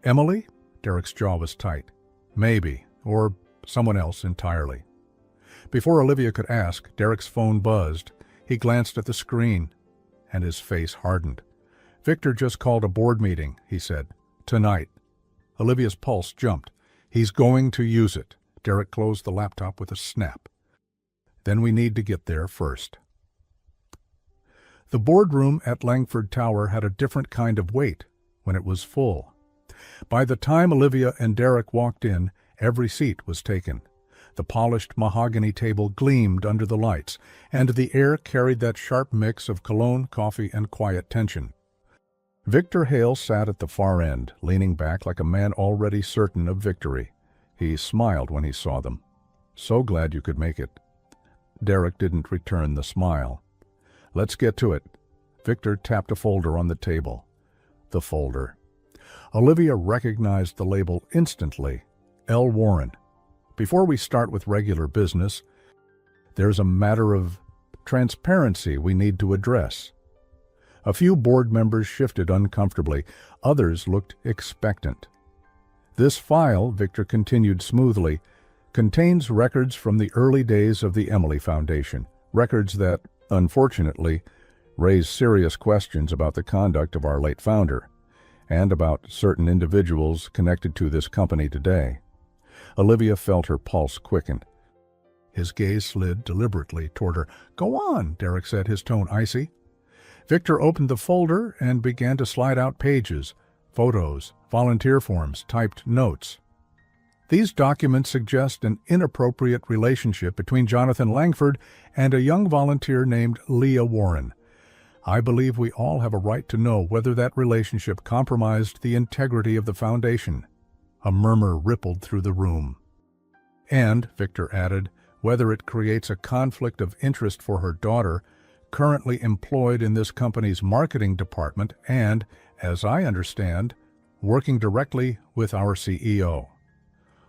Emily? Derek's jaw was tight. Maybe, or someone else entirely. Before Olivia could ask, Derek's phone buzzed. He glanced at the screen, and his face hardened. Victor just called a board meeting, he said. Tonight. Olivia's pulse jumped. He's going to use it. Derek closed the laptop with a snap. Then we need to get there first. The boardroom at Langford Tower had a different kind of weight when it was full. By the time Olivia and Derek walked in, every seat was taken. The polished mahogany table gleamed under the lights, and the air carried that sharp mix of cologne, coffee, and quiet tension. Victor Hale sat at the far end, leaning back like a man already certain of victory. He smiled when he saw them. So glad you could make it. Derek didn't return the smile. Let's get to it. Victor tapped a folder on the table. The folder. Olivia recognized the label instantly. L. Warren. Before we start with regular business, there's a matter of transparency we need to address. A few board members shifted uncomfortably. Others looked expectant. This file, Victor continued smoothly, contains records from the early days of the Emily Foundation, records that, unfortunately, raise serious questions about the conduct of our late founder, and about certain individuals connected to this company today. Olivia felt her pulse quicken. His gaze slid deliberately toward her. Go on, Derek said, his tone icy. Victor opened the folder and began to slide out pages, photos, volunteer forms, typed notes. These documents suggest an inappropriate relationship between Jonathan Langford and a young volunteer named Leah Warren. I believe we all have a right to know whether that relationship compromised the integrity of the foundation. A murmur rippled through the room. And, Victor added, whether it creates a conflict of interest for her daughter, currently employed in this company's marketing department and, as I understand, working directly with our CEO.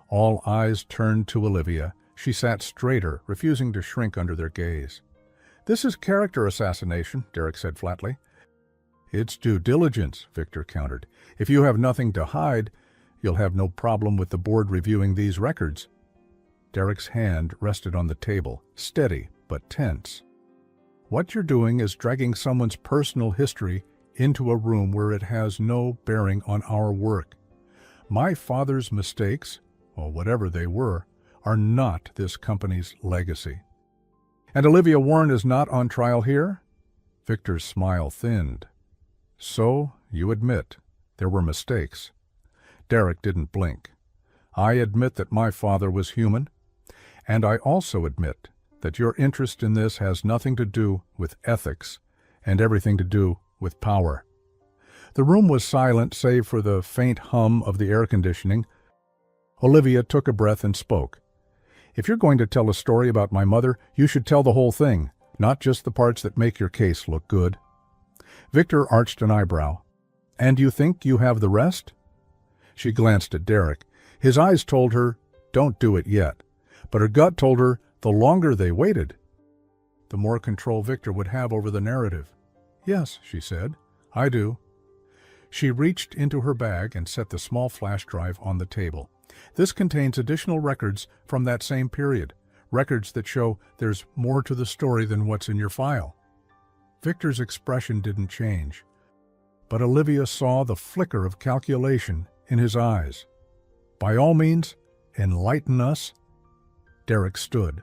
All eyes turned to Olivia. She sat straighter, refusing to shrink under their gaze. This is character assassination, Derek said flatly. It's due diligence, Victor countered. If you have nothing to hide, you'll have no problem with the board reviewing these records. Derek's hand rested on the table, steady but tense. What you're doing is dragging someone's personal history into a room where it has no bearing on our work. My father's mistakes, or whatever they were, are not this company's legacy. And Olivia Warren is not on trial here? Victor's smile thinned. So, you admit, there were mistakes. Derek didn't blink. I admit that my father was human, and I also admit that your interest in this has nothing to do with ethics and everything to do with power." The room was silent save for the faint hum of the air conditioning. Olivia took a breath and spoke. "If you're going to tell a story about my mother, you should tell the whole thing, not just the parts that make your case look good." Victor arched an eyebrow. "And you think you have the rest?" She glanced at Derek. His eyes told her, "Don't do it yet." But her gut told her the longer they waited, the more control Victor would have over the narrative. "Yes," she said, "I do." She reached into her bag and set the small flash drive on the table. "This contains additional records from that same period, records that show there's more to the story than what's in your file." Victor's expression didn't change, but Olivia saw the flicker of calculation in his eyes. "By all means, enlighten us." Derek stood.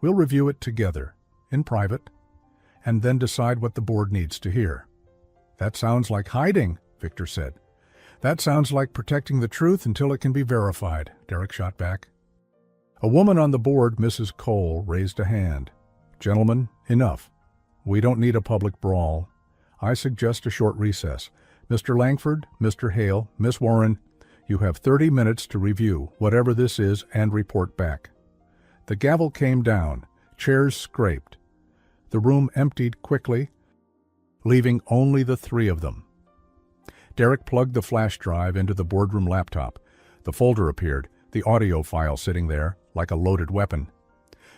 "We'll review it together, in private, and then decide what the board needs to hear." "That sounds like hiding," Victor said. "That sounds like protecting the truth until it can be verified," Derek shot back. A woman on the board, Mrs. Cole, raised a hand. "Gentlemen, enough. We don't need a public brawl. I suggest a short recess. Mr. Langford, Mr. Hale, Miss Warren, you have 30 minutes to review whatever this is and report back." The gavel came down. Chairs scraped. The room emptied quickly, leaving only the three of them. Derek plugged the flash drive into the boardroom laptop. The folder appeared, the audio file sitting there like a loaded weapon.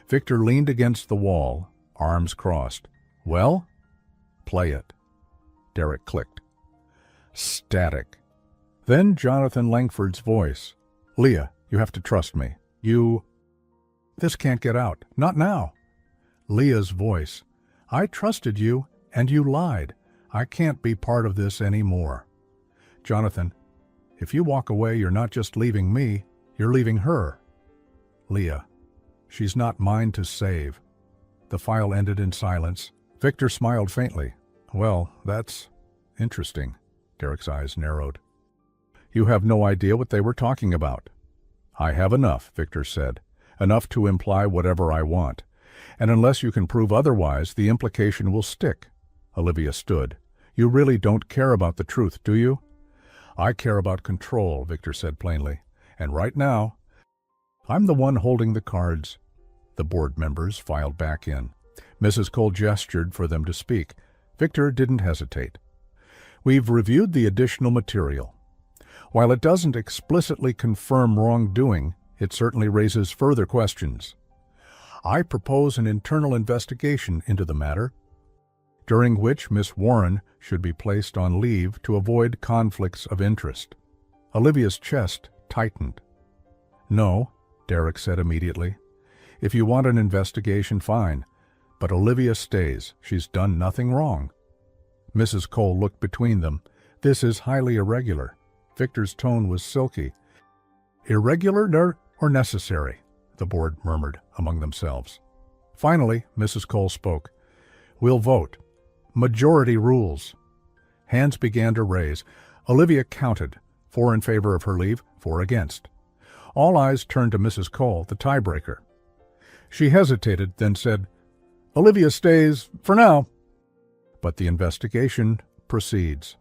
Victor leaned against the wall, arms crossed. "Well?" "Play it." Derek clicked. Static. Then Jonathan Langford's voice. "Leah, you have to trust me. This can't get out. Not now." Leah's voice. "I trusted you, and you lied. I can't be part of this anymore." Jonathan. "If you walk away, you're not just leaving me, you're leaving her." Leah. "She's not mine to save." The file ended in silence. Victor smiled faintly. "Well, that's interesting." Derek's eyes narrowed. "You have no idea what they were talking about." "I have enough," Victor said. "Enough to imply whatever I want. And unless you can prove otherwise, the implication will stick." Olivia stood. "You really don't care about the truth, do you?" "I care about control," Victor said plainly. "And right now, I'm the one holding the cards." The board members filed back in. Mrs. Cole gestured for them to speak. Victor didn't hesitate. "We've reviewed the additional material. While it doesn't explicitly confirm wrongdoing, it certainly raises further questions. I propose an internal investigation into the matter, during which Miss Warren should be placed on leave to avoid conflicts of interest." Olivia's chest tightened. "No," Derek said immediately. "If you want an investigation, fine. But Olivia stays. She's done nothing wrong." Mrs. Cole looked between them. "This is highly irregular." Victor's tone was silky. "Irregular or necessary?" the board murmured among themselves. Finally, Mrs. Cole spoke. "We'll vote. Majority rules." Hands began to raise. Olivia counted, 4 in favor of her leave, 4 against. All eyes turned to Mrs. Cole, the tiebreaker. She hesitated, then said, "Olivia stays for now." But the investigation proceeds.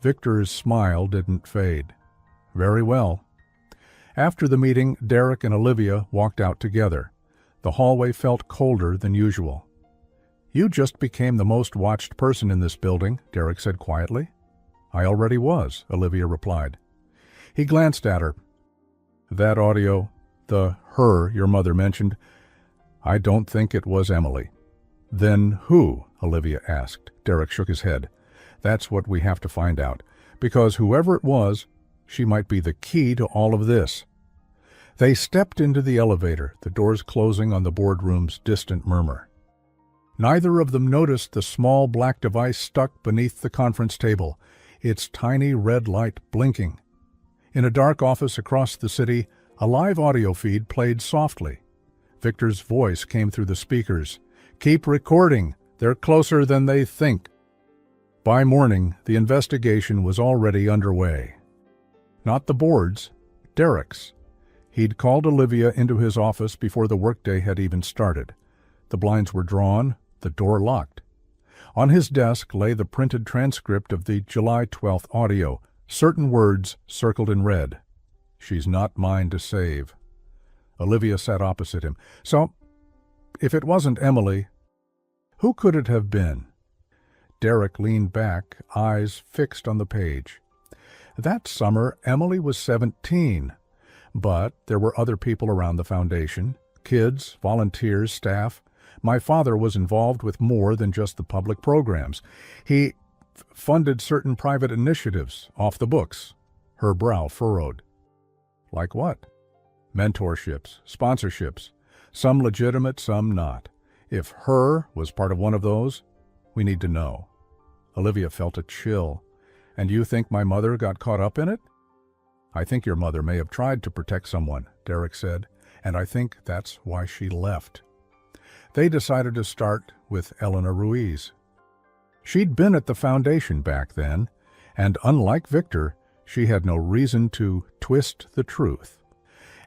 Victor's smile didn't fade. "Very well." After the meeting, Derek and Olivia walked out together. The hallway felt colder than usual. "You just became the most watched person in this building," Derek said quietly. "I already was," Olivia replied. He glanced at her. "That audio, the her your mother mentioned, I don't think it was Emily." "Then who?" Olivia asked. Derek shook his head. "That's what we have to find out, because whoever it was, she might be the key to all of this." They stepped into the elevator, the doors closing on the boardroom's distant murmur. Neither of them noticed the small black device stuck beneath the conference table, its tiny red light blinking. In a dark office across the city, a live audio feed played softly. Victor's voice came through the speakers. "Keep recording. They're closer than they think." By morning, the investigation was already underway. Not the board's, Derek's. He'd called Olivia into his office before the workday had even started. The blinds were drawn, the door locked. On his desk lay the printed transcript of the July 12th audio, certain words circled in red. "She's not mine to save." Olivia sat opposite him. "So, if it wasn't Emily, who could it have been?" Derek leaned back, eyes fixed on the page. That summer, Emily was 17, but there were other people around the foundation, kids, volunteers, staff. My father was involved with more than just the public programs. He funded certain private initiatives off the books. Her brow furrowed. Like what? Mentorships, sponsorships, some legitimate, some not. If her was part of one of those, we need to know. Olivia felt a chill. "And you think my mother got caught up in it?" "I think your mother may have tried to protect someone," Derek said, "and I think that's why she left." They decided to start with Elena Ruiz. She'd been at the foundation back then, and unlike Victor, she had no reason to twist the truth.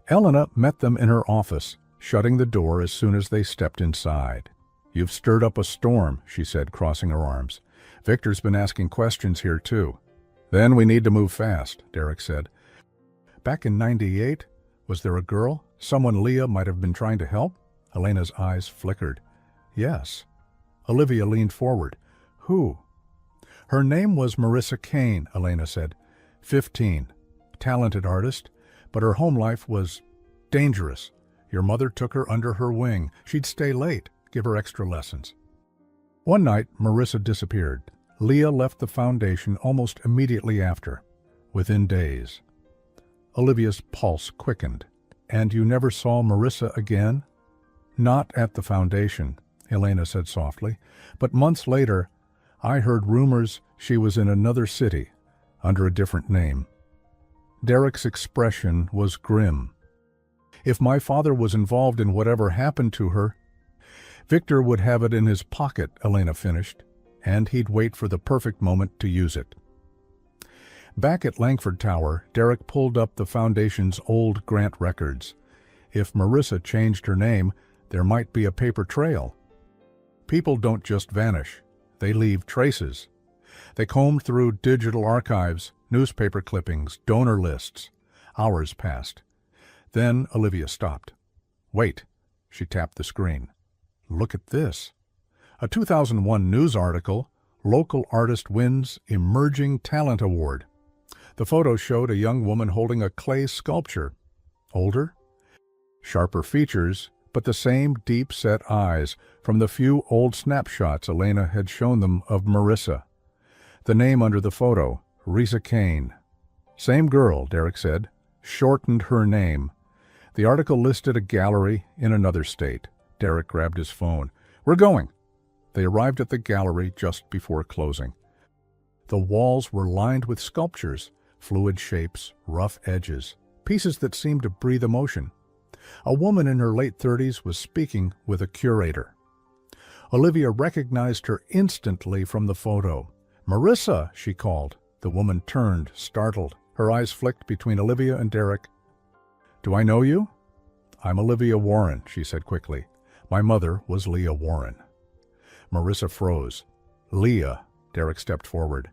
Elena met them in her office, shutting the door as soon as they stepped inside. "You've stirred up a storm," she said, crossing her arms. "Victor's been asking questions here, too." "Then we need to move fast," Derek said. "Back in '98, was there a girl? Someone Leah might have been trying to help?" Elena's eyes flickered. "Yes." Olivia leaned forward. "Who?" "Her name was Marissa Kane," Elena said. 15. Talented artist, but her home life was dangerous. Your mother took her under her wing. She'd stay late, give her extra lessons. One night, Marissa disappeared. Leah left the foundation almost immediately after, within days. Olivia's pulse quickened. "And you never saw Marissa again?" "Not at the foundation," Elena said softly, "but months later, I heard rumors she was in another city, under a different name." Derek's expression was grim. "If my father was involved in whatever happened to her, Victor would have it in his pocket," Elena finished, "and he'd wait for the perfect moment to use it." Back at Langford Tower, Derek pulled up the foundation's old grant records. If Marissa changed her name, there might be a paper trail. People don't just vanish. They leave traces. They combed through digital archives, newspaper clippings, donor lists. Hours passed. Then Olivia stopped. "Wait." She tapped the screen. "Look at this." A 2001 news article, "Local Artist Wins Emerging Talent Award." The photo showed a young woman holding a clay sculpture. Older? Sharper features, but the same deep-set eyes from the few old snapshots Elena had shown them of Marissa. The name under the photo, Risa Kane. "Same girl," Derek said. "Shortened her name." The article listed a gallery in another state. Derek grabbed his phone. "We're going." They arrived at the gallery just before closing. The walls were lined with sculptures, fluid shapes, rough edges, pieces that seemed to breathe emotion. A woman in her late 30s was speaking with a curator. Olivia recognized her instantly from the photo. "Marissa," she called. The woman turned, startled. Her eyes flicked between Olivia and Derek. "Do I know you?" "I'm Olivia Warren," she said quickly. "My mother was Leah Warren." Marissa froze. "Leah," Derek stepped forward.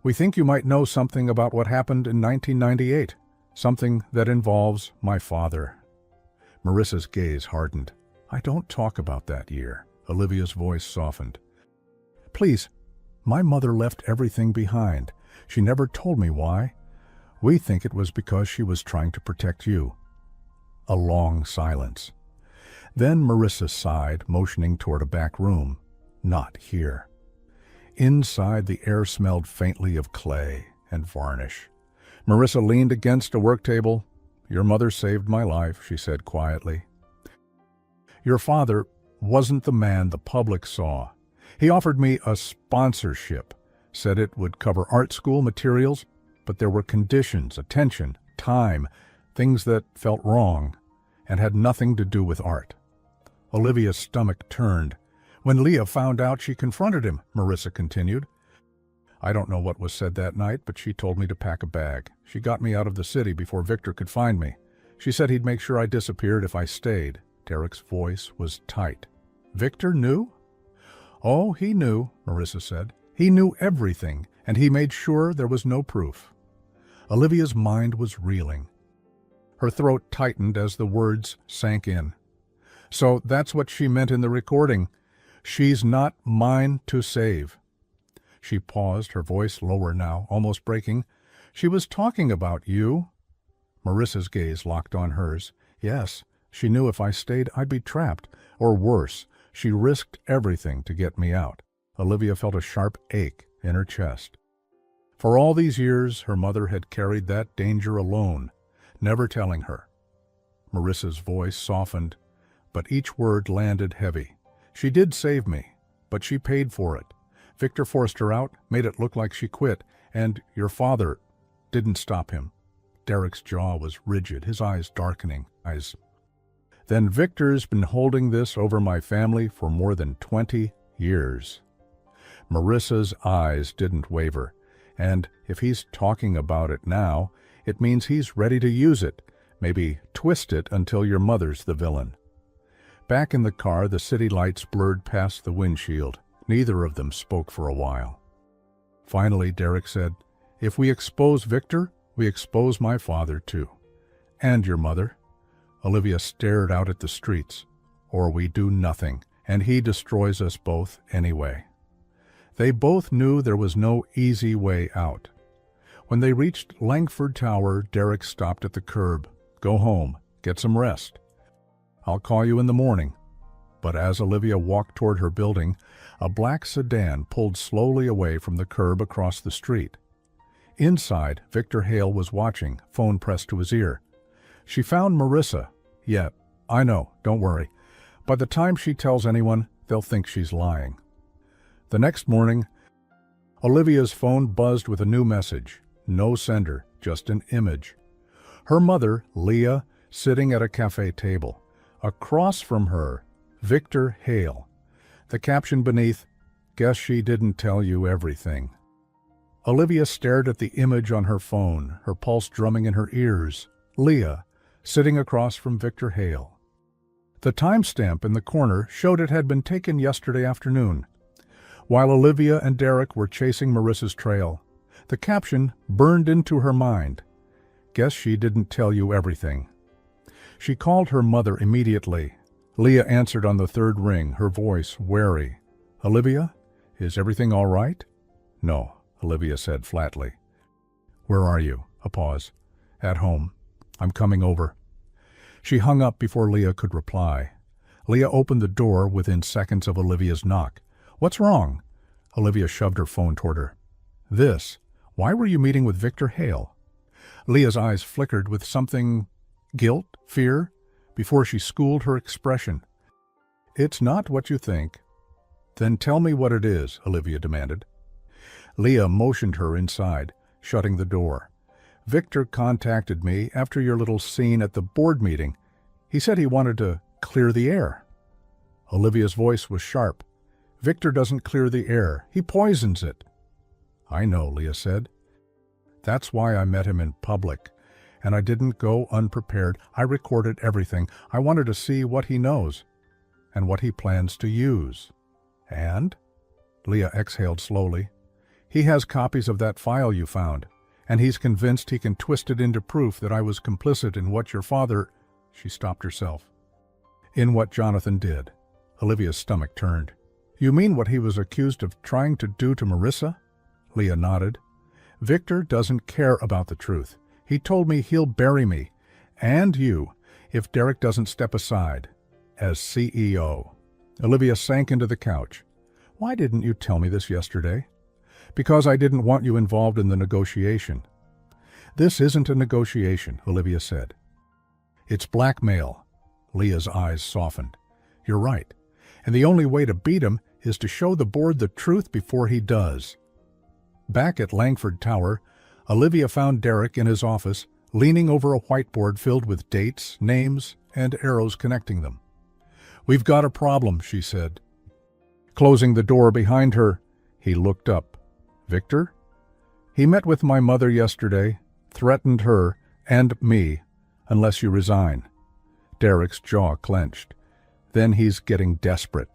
"We think you might know something about what happened in 1998, something that involves my father." Marissa's gaze hardened. "I don't talk about that year." Olivia's voice softened. "Please, my mother left everything behind. She never told me why. We think it was because she was trying to protect you." A long silence. Then Marissa sighed, motioning toward a back room. "Not here." Inside, the air smelled faintly of clay and varnish. Marissa leaned against a work table. "Your mother saved my life," she said quietly. "Your father wasn't the man the public saw. He offered me a sponsorship, said it would cover art school materials, but there were conditions, attention, time, things that felt wrong and had nothing to do with art." Olivia's stomach turned. "When Leah found out, she confronted him," Marissa continued. I don't know what was said that night, but she told me to pack a bag. She got me out of the city before Victor could find me. She said he'd make sure I disappeared if I stayed. Derek's voice was tight. Victor knew? Oh, he knew, Marissa said. He knew everything, and he made sure there was no proof. Olivia's mind was reeling. Her throat tightened as the words sank in. So that's what she meant in the recording. She's not mine to save. She paused, her voice lower now, almost breaking. She was talking about you. Marissa's gaze locked on hers. Yes, she knew if I stayed, I'd be trapped. Or worse, she risked everything to get me out. Olivia felt a sharp ache in her chest. For all these years, her mother had carried that danger alone, never telling her. Marissa's voice softened, but each word landed heavy. She did save me, but she paid for it. Victor forced her out, made it look like she quit, and your father didn't stop him. Derek's jaw was rigid, his eyes darkening. Then Victor's been holding this over my family for more than 20 years. Marissa's eyes didn't waver, and if he's talking about it now, it means he's ready to use it, maybe twist it until your mother's the villain. Back in the car, the city lights blurred past the windshield. Neither of them spoke for a while. Finally, Derek said, "If we expose Victor, we expose my father too. And your mother." Olivia stared out at the streets. "Or we do nothing, and he destroys us both anyway." They both knew there was no easy way out. When they reached Langford Tower, Derek stopped at the curb. "Go home. Get some rest. I'll call you in the morning." But as Olivia walked toward her building, a black sedan pulled slowly away from the curb across the street. Inside, Victor Hale was watching, phone pressed to his ear. "She found Marissa." "Yeah, I know, don't worry. By the time she tells anyone, they'll think she's lying." The next morning, Olivia's phone buzzed with a new message. No sender, just an image. Her mother, Leah, sitting at a cafe table. Across from her, Victor Hale. The caption beneath, "Guess she didn't tell you everything." Olivia stared at the image on her phone, her pulse drumming in her ears. Leah, sitting across from Victor Hale. The timestamp in the corner showed it had been taken yesterday afternoon. While Olivia and Derek were chasing Marissa's trail, the caption burned into her mind. "Guess she didn't tell you everything." She called her mother immediately. Leah answered on the third ring, her voice wary. "Olivia, is everything all right?" "No," Olivia said flatly. "Where are you?" A pause. "At home. I'm coming over." She hung up before Leah could reply. Leah opened the door within seconds of Olivia's knock. "What's wrong?" Olivia shoved her phone toward her. "This. Why were you meeting with Victor Hale?" Leah's eyes flickered with something, guilt, fear, before she schooled her expression. "It's not what you think." "Then tell me what it is," Olivia demanded. Leah motioned her inside, shutting the door. "Victor contacted me after your little scene at the board meeting. He said he wanted to clear the air." Olivia's voice was sharp. "Victor doesn't clear the air. He poisons it." "I know," Leah said. "That's why I met him in public. And I didn't go unprepared. I recorded everything. I wanted to see what he knows and what he plans to use." "And?" Leah exhaled slowly. "He has copies of that file you found, and he's convinced he can twist it into proof that I was complicit in what your father—" She stopped herself. "In what Jonathan did." Olivia's stomach turned. "You mean what he was accused of trying to do to Marissa?" Leah nodded. "Victor doesn't care about the truth. He told me he'll bury me, and you, if Derek doesn't step aside, as CEO. Olivia sank into the couch. "Why didn't you tell me this yesterday?" "Because I didn't want you involved in the negotiation." "This isn't a negotiation," Olivia said. "It's blackmail." Leah's eyes softened. "You're right, and the only way to beat him is to show the board the truth before he does." Back at Langford Tower, Olivia found Derek in his office, leaning over a whiteboard filled with dates, names, and arrows connecting them. "We've got a problem," she said. Closing the door behind her, he looked up. "Victor?" He met with my mother yesterday, threatened her and me, unless you resign. Derek's jaw clenched. Then he's getting desperate.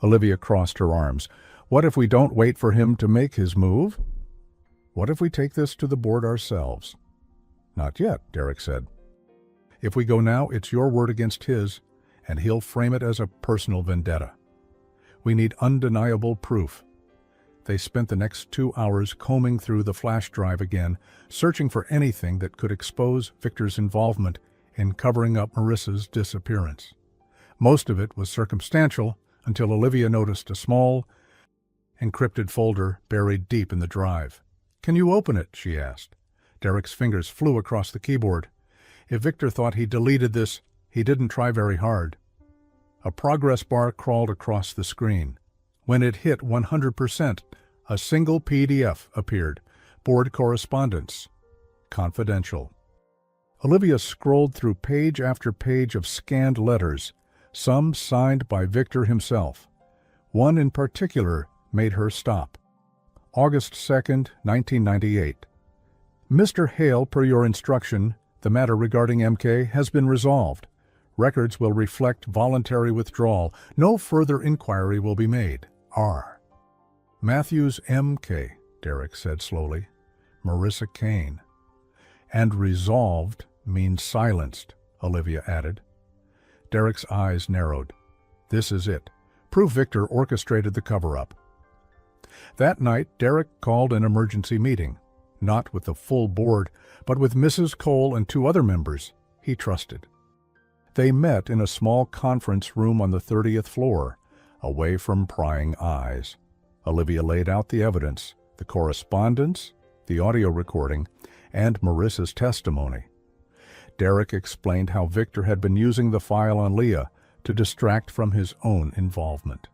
Olivia crossed her arms. What if we don't wait for him to make his move? What if we take this to the board ourselves? Not yet, Derek said. If we go now, it's your word against his, and he'll frame it as a personal vendetta. We need undeniable proof. They spent the next 2 hours combing through the flash drive again, searching for anything that could expose Victor's involvement in covering up Marissa's disappearance. Most of it was circumstantial until Olivia noticed a small, encrypted folder buried deep in the drive. "Can you open it?" she asked. Derek's fingers flew across the keyboard. If Victor thought he deleted this, he didn't try very hard. A progress bar crawled across the screen. When it hit 100%, a single PDF appeared. Board correspondence. Confidential. Olivia scrolled through page after page of scanned letters, some signed by Victor himself. One in particular made her stop. August 2nd, 1998. Mr. Hale, per your instruction, the matter regarding MK has been resolved. Records will reflect voluntary withdrawal. No further inquiry will be made. R. Matthews MK, Derek said slowly. Marissa Kane. And resolved means silenced, Olivia added. Derek's eyes narrowed. This is it. Proof Victor orchestrated the cover-up. That night, Derek called an emergency meeting, not with the full board, but with Mrs. Cole and 2 other members he trusted. They met in a small conference room on the 30th floor, away from prying eyes. Olivia laid out the evidence, the correspondence, the audio recording, and Marissa's testimony. Derek explained how Victor had been using the file on Leah to distract from his own involvement.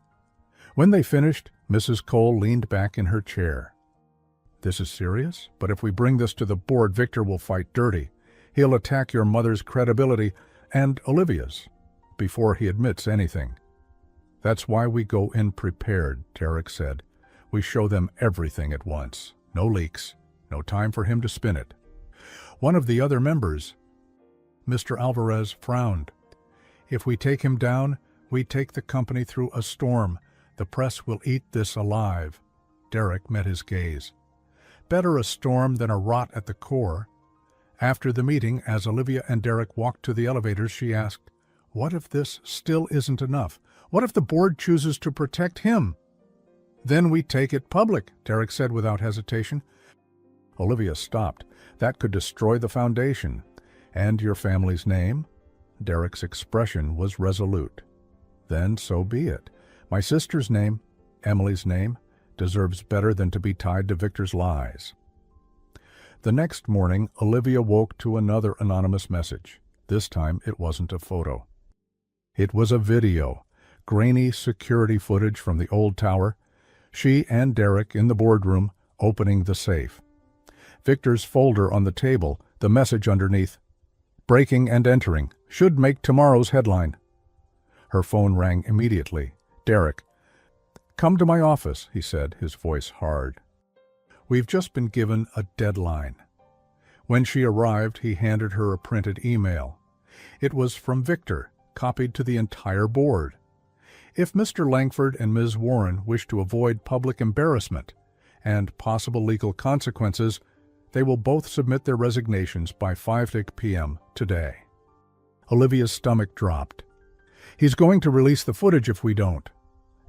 When they finished, Mrs. Cole leaned back in her chair. This is serious, but if we bring this to the board, Victor will fight dirty. He'll attack your mother's credibility and Olivia's before he admits anything. That's why we go in prepared, Derek said. We show them everything at once. No leaks, no time for him to spin it. One of the other members, Mr. Alvarez, frowned. If we take him down, we take the company through a storm. The press will eat this alive. Derek met his gaze. Better a storm than a rot at the core. After the meeting, as Olivia and Derek walked to the elevators, she asked, what if this still isn't enough? What if the board chooses to protect him? Then we take it public, Derek said without hesitation. Olivia stopped. That could destroy the foundation. And your family's name? Derek's expression was resolute. Then so be it. My sister's name, Emily's name, deserves better than to be tied to Victor's lies. The next morning, Olivia woke to another anonymous message. This time it wasn't a photo. It was a video. Grainy security footage from the old tower, she and Derek in the boardroom opening the safe. Victor's folder on the table, the message underneath, breaking and entering, should make tomorrow's headline. Her phone rang immediately. Derek. Come to my office, he said, his voice hard. We've just been given a deadline. When she arrived, he handed her a printed email. It was from Victor, copied to the entire board. If Mr. Langford and Ms. Warren wish to avoid public embarrassment and possible legal consequences, they will both submit their resignations by 5 p.m. today. Olivia's stomach dropped. He's going to release the footage if we don't.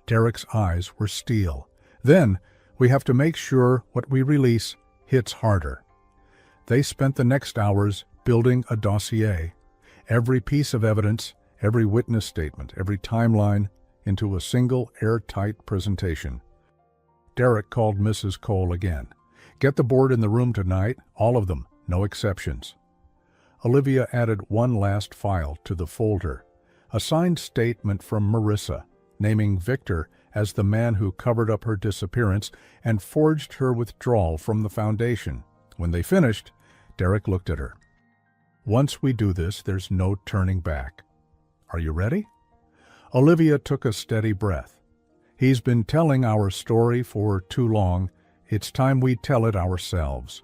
Derek's eyes were steel. Then, we have to make sure what we release hits harder. They spent the next hours building a dossier, every piece of evidence, every witness statement, every timeline, into a single airtight presentation. Derek called Mrs. Cole again. Get the board in the room tonight, all of them, no exceptions. Olivia added one last file to the folder, a signed statement from Marissa, naming Victor as the man who covered up her disappearance and forged her withdrawal from the foundation. When they finished, Derek looked at her. Once we do this, there's no turning back. Are you ready? Olivia took a steady breath. He's been telling our story for too long. It's time we tell it ourselves.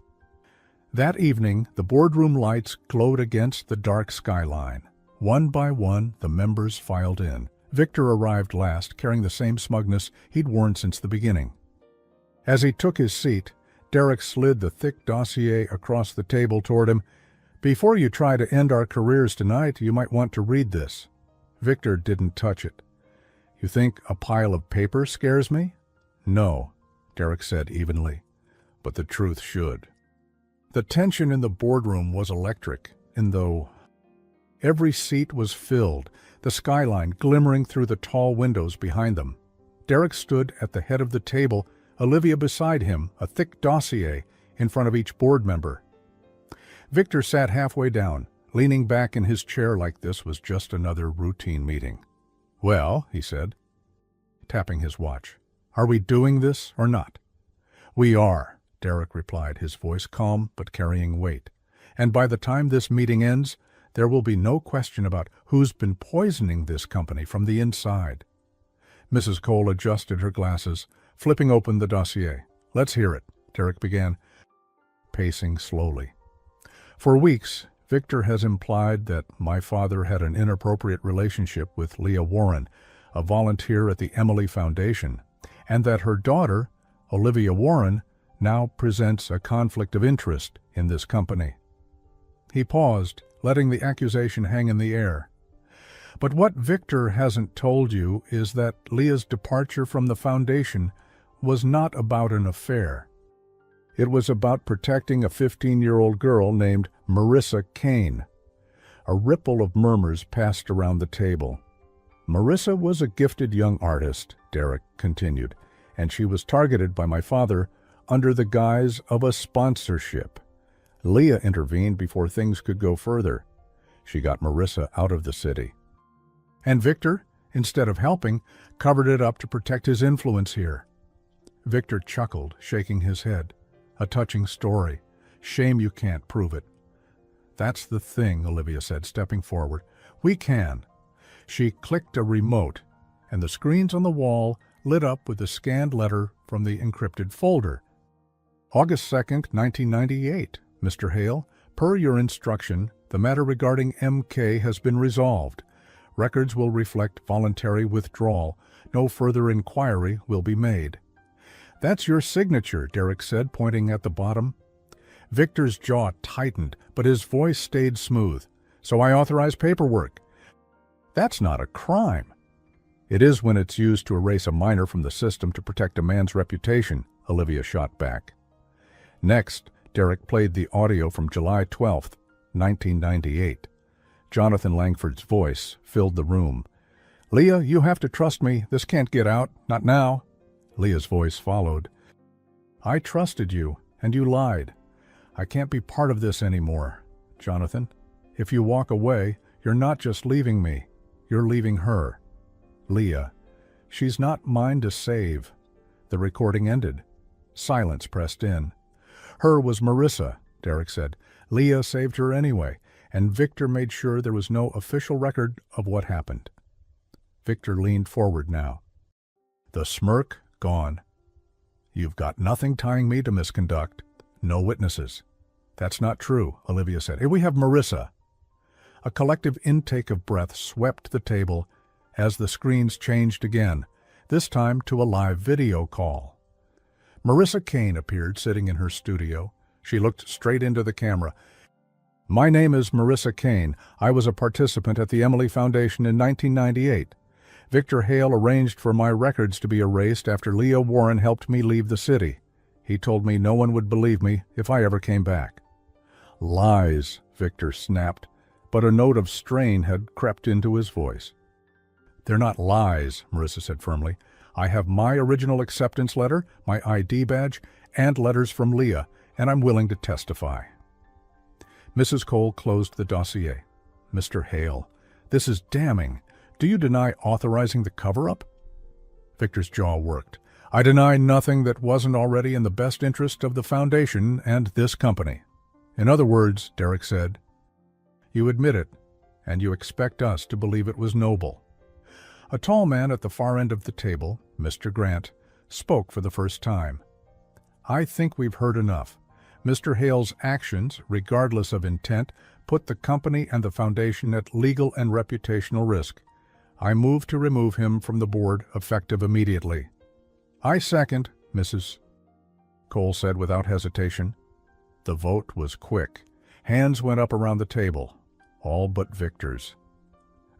That evening, the boardroom lights glowed against the dark skyline. One by one, the members filed in. Victor arrived last, carrying the same smugness he'd worn since the beginning. As he took his seat, Derek slid the thick dossier across the table toward him. "Before you try to end our careers tonight, you might want to read this." Victor didn't touch it. "You think a pile of paper scares me?" "No," Derek said evenly, "but the truth should." The tension in the boardroom was electric, and though every seat was filled, the skyline glimmering through the tall windows behind them. Derek stood at the head of the table, Olivia beside him, a thick dossier in front of each board member. Victor sat halfway down, leaning back in his chair like this was just another routine meeting. "Well," he said, tapping his watch, "are we doing this or not?" "We are," Derek replied, his voice calm but carrying weight. "And by the time this meeting ends, there will be no question about who's been poisoning this company from the inside." Mrs. Cole adjusted her glasses, flipping open the dossier. "Let's hear it," Derek began, pacing slowly. "For weeks, Victor has implied that my father had an inappropriate relationship with Leah Warren, a volunteer at the Emily Foundation, and that her daughter, Olivia Warren, now presents a conflict of interest in this company." He paused, letting the accusation hang in the air. "But what Victor hasn't told you is that Leah's departure from the foundation was not about an affair. It was about protecting a 15-year-old girl named Marissa Kane." A ripple of murmurs passed around the table. "Marissa was a gifted young artist," Derek continued, "and she was targeted by my father under the guise of a sponsorship. Leah intervened before things could go further. She got Marissa out of the city. And Victor, instead of helping, covered it up to protect his influence here." Victor chuckled, shaking his head. "A touching story. Shame you can't prove it." "That's the thing," Olivia said, stepping forward. "We can." She clicked a remote, and the screens on the wall lit up with a scanned letter from the encrypted folder. "August 2nd, 1998. Mr. Hale, per your instruction, the matter regarding MK has been resolved. Records will reflect voluntary withdrawal. No further inquiry will be made." "That's your signature," Derek said, pointing at the bottom. Victor's jaw tightened, but his voice stayed smooth. "So I authorize paperwork." "That's not a crime." "It is when it's used to erase a minor from the system to protect a man's reputation," Olivia shot back. Next, Derek played the audio from July 12th, 1998. Jonathan Langford's voice filled the room. "Leah, you have to trust me. This can't get out. Not now." Leah's voice followed. "I trusted you, and you lied. I can't be part of this anymore. Jonathan, if you walk away, you're not just leaving me. You're leaving her. Leah, she's not mine to save." The recording ended. Silence pressed in. "Her was Marissa," Derek said. "Leah saved her anyway, and Victor made sure there was no official record of what happened." Victor leaned forward now. The smirk gone. "You've got nothing tying me to misconduct. No witnesses." "That's not true," Olivia said. "We have Marissa." A collective intake of breath swept the table as the screens changed again, this time to a live video call. Marissa Kane appeared sitting in her studio. She looked straight into the camera. "My name is Marissa Kane. I was a participant at the Emily Foundation in 1998. Victor Hale arranged for my records to be erased after Leah Warren helped me leave the city. He told me no one would believe me if I ever came back." "Lies," Victor snapped, but a note of strain had crept into his voice. "They're not lies," Marissa said firmly. "I have my original acceptance letter, my ID badge, and letters from Leah, and I'm willing to testify." Mrs. Cole closed the dossier. "Mr. Hale, this is damning. Do you deny authorizing the cover-up?" Victor's jaw worked. "I deny nothing that wasn't already in the best interest of the Foundation and this company." "In other words," Derek said, "you admit it, and you expect us to believe it was noble." A tall man at the far end of the table, Mr. Grant, spoke for the first time. I think we've heard enough. Mr. Hale's actions, regardless of intent, put the company and the foundation at legal and reputational risk. I move to remove him from the board, effective immediately." "I second," Mrs. Cole said without hesitation. The vote was quick. Hands went up around the table, all but Victor's.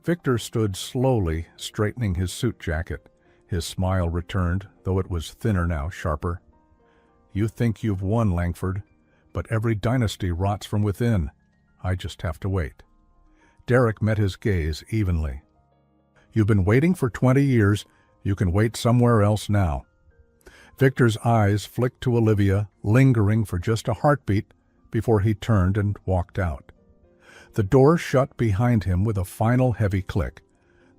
Victor stood slowly, straightening his suit jacket. His smile returned, though it was thinner now, sharper. "You think you've won, Langford, but every dynasty rots from within. I just have to wait." Derek met his gaze evenly. "You've been waiting for 20 years. You can wait somewhere else now." Victor's eyes flicked to Olivia, lingering for just a heartbeat before he turned and walked out. The door shut behind him with a final heavy click.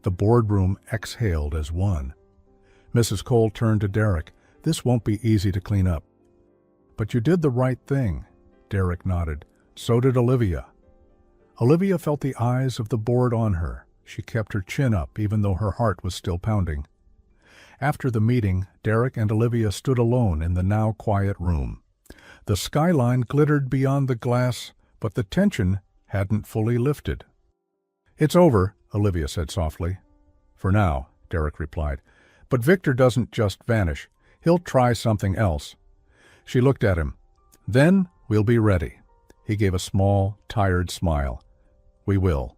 The boardroom exhaled as one. Mrs. Cole turned to Derek. "This won't be easy to clean up." "But you did the right thing," Derek nodded. So did Olivia. Olivia felt the eyes of the board on her. She kept her chin up, even though her heart was still pounding. After the meeting, Derek and Olivia stood alone in the now quiet room. The skyline glittered beyond the glass, but the tension hadn't fully lifted. "It's over," Olivia said softly. "For now," Derek replied. "But Victor doesn't just vanish. He'll try something else." She looked at him. "Then we'll be ready." He gave a small, tired smile. "We will."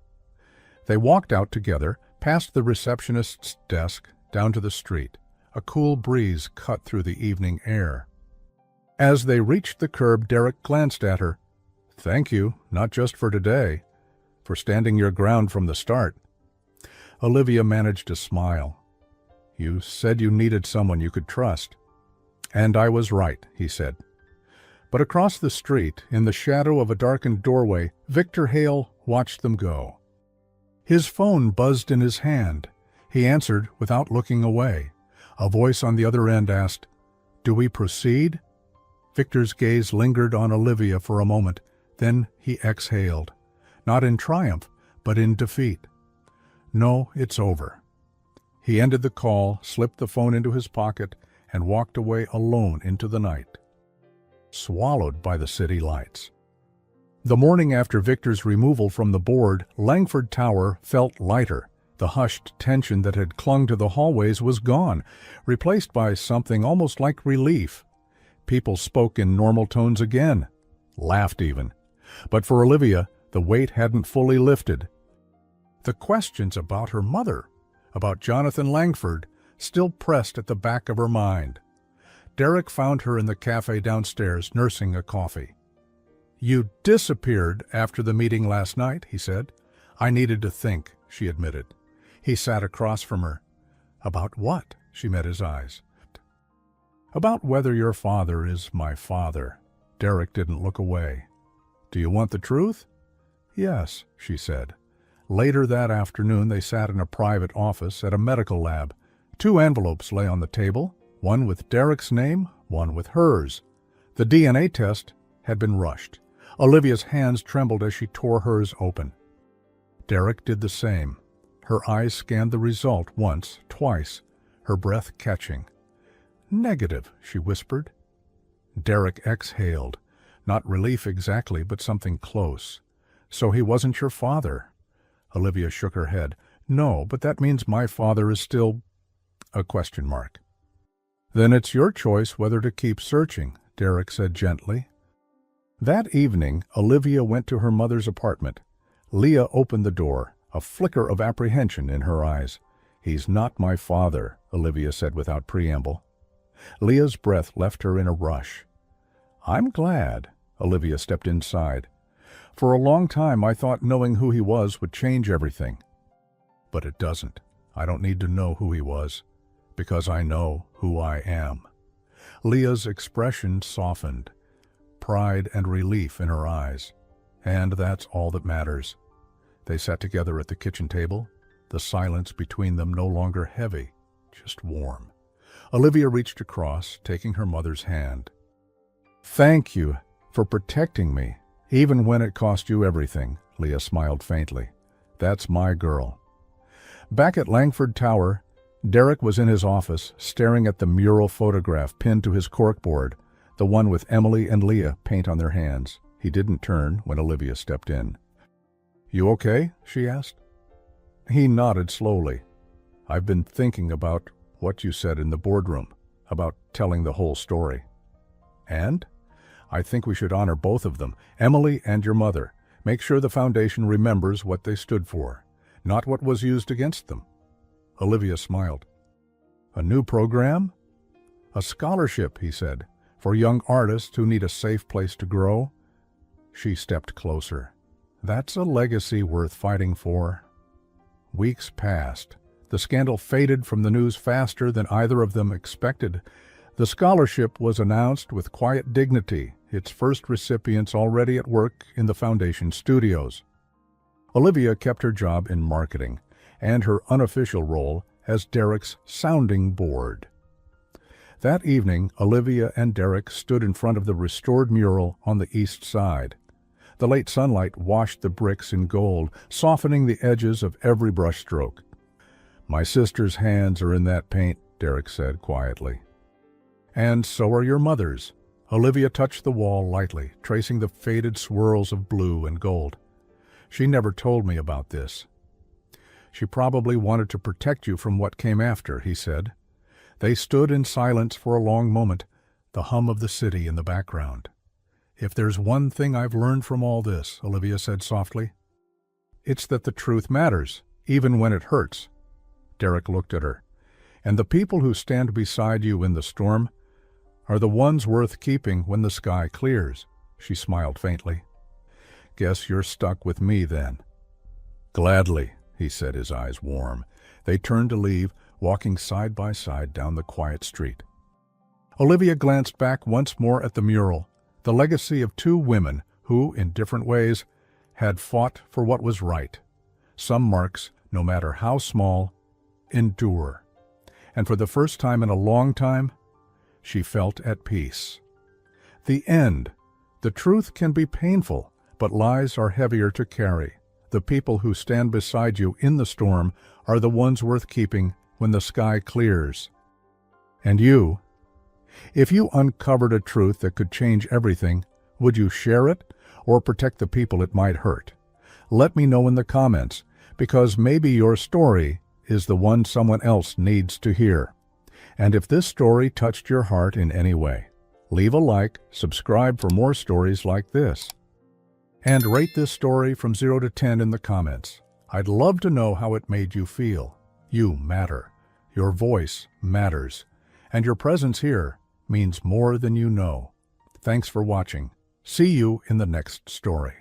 They walked out together, past the receptionist's desk, down to the street. A cool breeze cut through the evening air. As they reached the curb, Derek glanced at her. "Thank you, not just for today, for standing your ground from the start." Olivia managed a smile. "You said you needed someone you could trust." "And I was right," he said. But across the street, in the shadow of a darkened doorway, Victor Hale watched them go. His phone buzzed in his hand. He answered without looking away. A voice on the other end asked, "Do we proceed?" Victor's gaze lingered on Olivia for a moment. Then he exhaled, not in triumph, but in defeat. "No, it's over." He ended the call, slipped the phone into his pocket, and walked away alone into the night, swallowed by the city lights. The morning after Victor's removal from the board, Langford Tower felt lighter. The hushed tension that had clung to the hallways was gone, replaced by something almost like relief. People spoke in normal tones again, laughed even. But for Olivia, the weight hadn't fully lifted. The questions about her mother, about Jonathan Langford, still pressed at the back of her mind. Derek found her in the cafe downstairs, nursing a coffee. "You disappeared after the meeting last night," he said. "I needed to think," she admitted. He sat across from her. "About what?" She met his eyes. "About whether your father is my father." Derek didn't look away. "Do you want the truth?" "Yes," she said. Later that afternoon they sat in a private office at a medical lab. 2 envelopes lay on the table, one with Derek's name, one with hers. The DNA test had been rushed. Olivia's hands trembled as she tore hers open. Derek did the same. Her eyes scanned the result once, twice, her breath catching. "Negative," she whispered. Derek exhaled. Not relief exactly, but something close. "So he wasn't your father?" Olivia shook her head. "No, but that means my father is still a question mark." "Then it's your choice whether to keep searching," Derek said gently. That evening, Olivia went to her mother's apartment. Leah opened the door, a flicker of apprehension in her eyes. "He's not my father," Olivia said without preamble. Leah's breath left her in a rush. "I'm glad." Olivia stepped inside. "For a long time I thought knowing who he was would change everything. But it doesn't. I don't need to know who he was, because I know who I am." Leah's expression softened, pride and relief in her eyes. "And that's all that matters." They sat together at the kitchen table, the silence between them no longer heavy, just warm. Olivia reached across, taking her mother's hand. "Thank you for protecting me, even when it cost you everything," Leah smiled faintly. "That's my girl." Back at Langford Tower, Derek was in his office, staring at the mural photograph pinned to his corkboard. the one with Emily and Leah paint on their hands. He didn't turn when Olivia stepped in. "You okay?" she asked. He nodded slowly. "I've been thinking about what you said in the boardroom, about telling the whole story. And I think we should honor both of them, Emily and your mother. Make sure the foundation remembers what they stood for, not what was used against them." Olivia smiled. "A new program?" "A scholarship," he said, "for young artists who need a safe place to grow." She stepped closer. "That's a legacy worth fighting for." Weeks passed. The scandal faded from the news faster than either of them expected. The scholarship was announced with quiet dignity, its first recipients already at work in the foundation studios. Olivia kept her job in marketing and her unofficial role as Derek's sounding board. That evening, Olivia and Derek stood in front of the restored mural on the east side. The late sunlight washed the bricks in gold, softening the edges of every brushstroke. "My sister's hands are in that paint," Derek said quietly. "And so are your mother's." Olivia touched the wall lightly, tracing the faded swirls of blue and gold. "She never told me about this." "She probably wanted to protect you from what came after," he said. They stood in silence for a long moment, the hum of the city in the background. "If there's one thing I've learned from all this," Olivia said softly, "it's that the truth matters, even when it hurts." Derek looked at her. "And the people who stand beside you in the storm are the ones worth keeping when the sky clears." She smiled faintly. "Guess you're stuck with me then." "Gladly," he said, his eyes warm. They turned to leave, walking side by side down the quiet street. Olivia glanced back once more at the mural, the legacy of two women who, in different ways, had fought for what was right. Some marks, no matter how small, endure. And for the first time in a long time, she felt at peace. The end. The truth can be painful, but lies are heavier to carry. The people who stand beside you in the storm are the ones worth keeping when the sky clears. And you? If you uncovered a truth that could change everything, would you share it or protect the people it might hurt? Let me know in the comments, because maybe your story is the one someone else needs to hear. And if this story touched your heart in any way, leave a like, subscribe for more stories like this. And rate this story from 0 to 10 in the comments. I'd love to know how it made you feel. You matter. Your voice matters. And your presence here means more than you know. Thanks for watching. See you in the next story.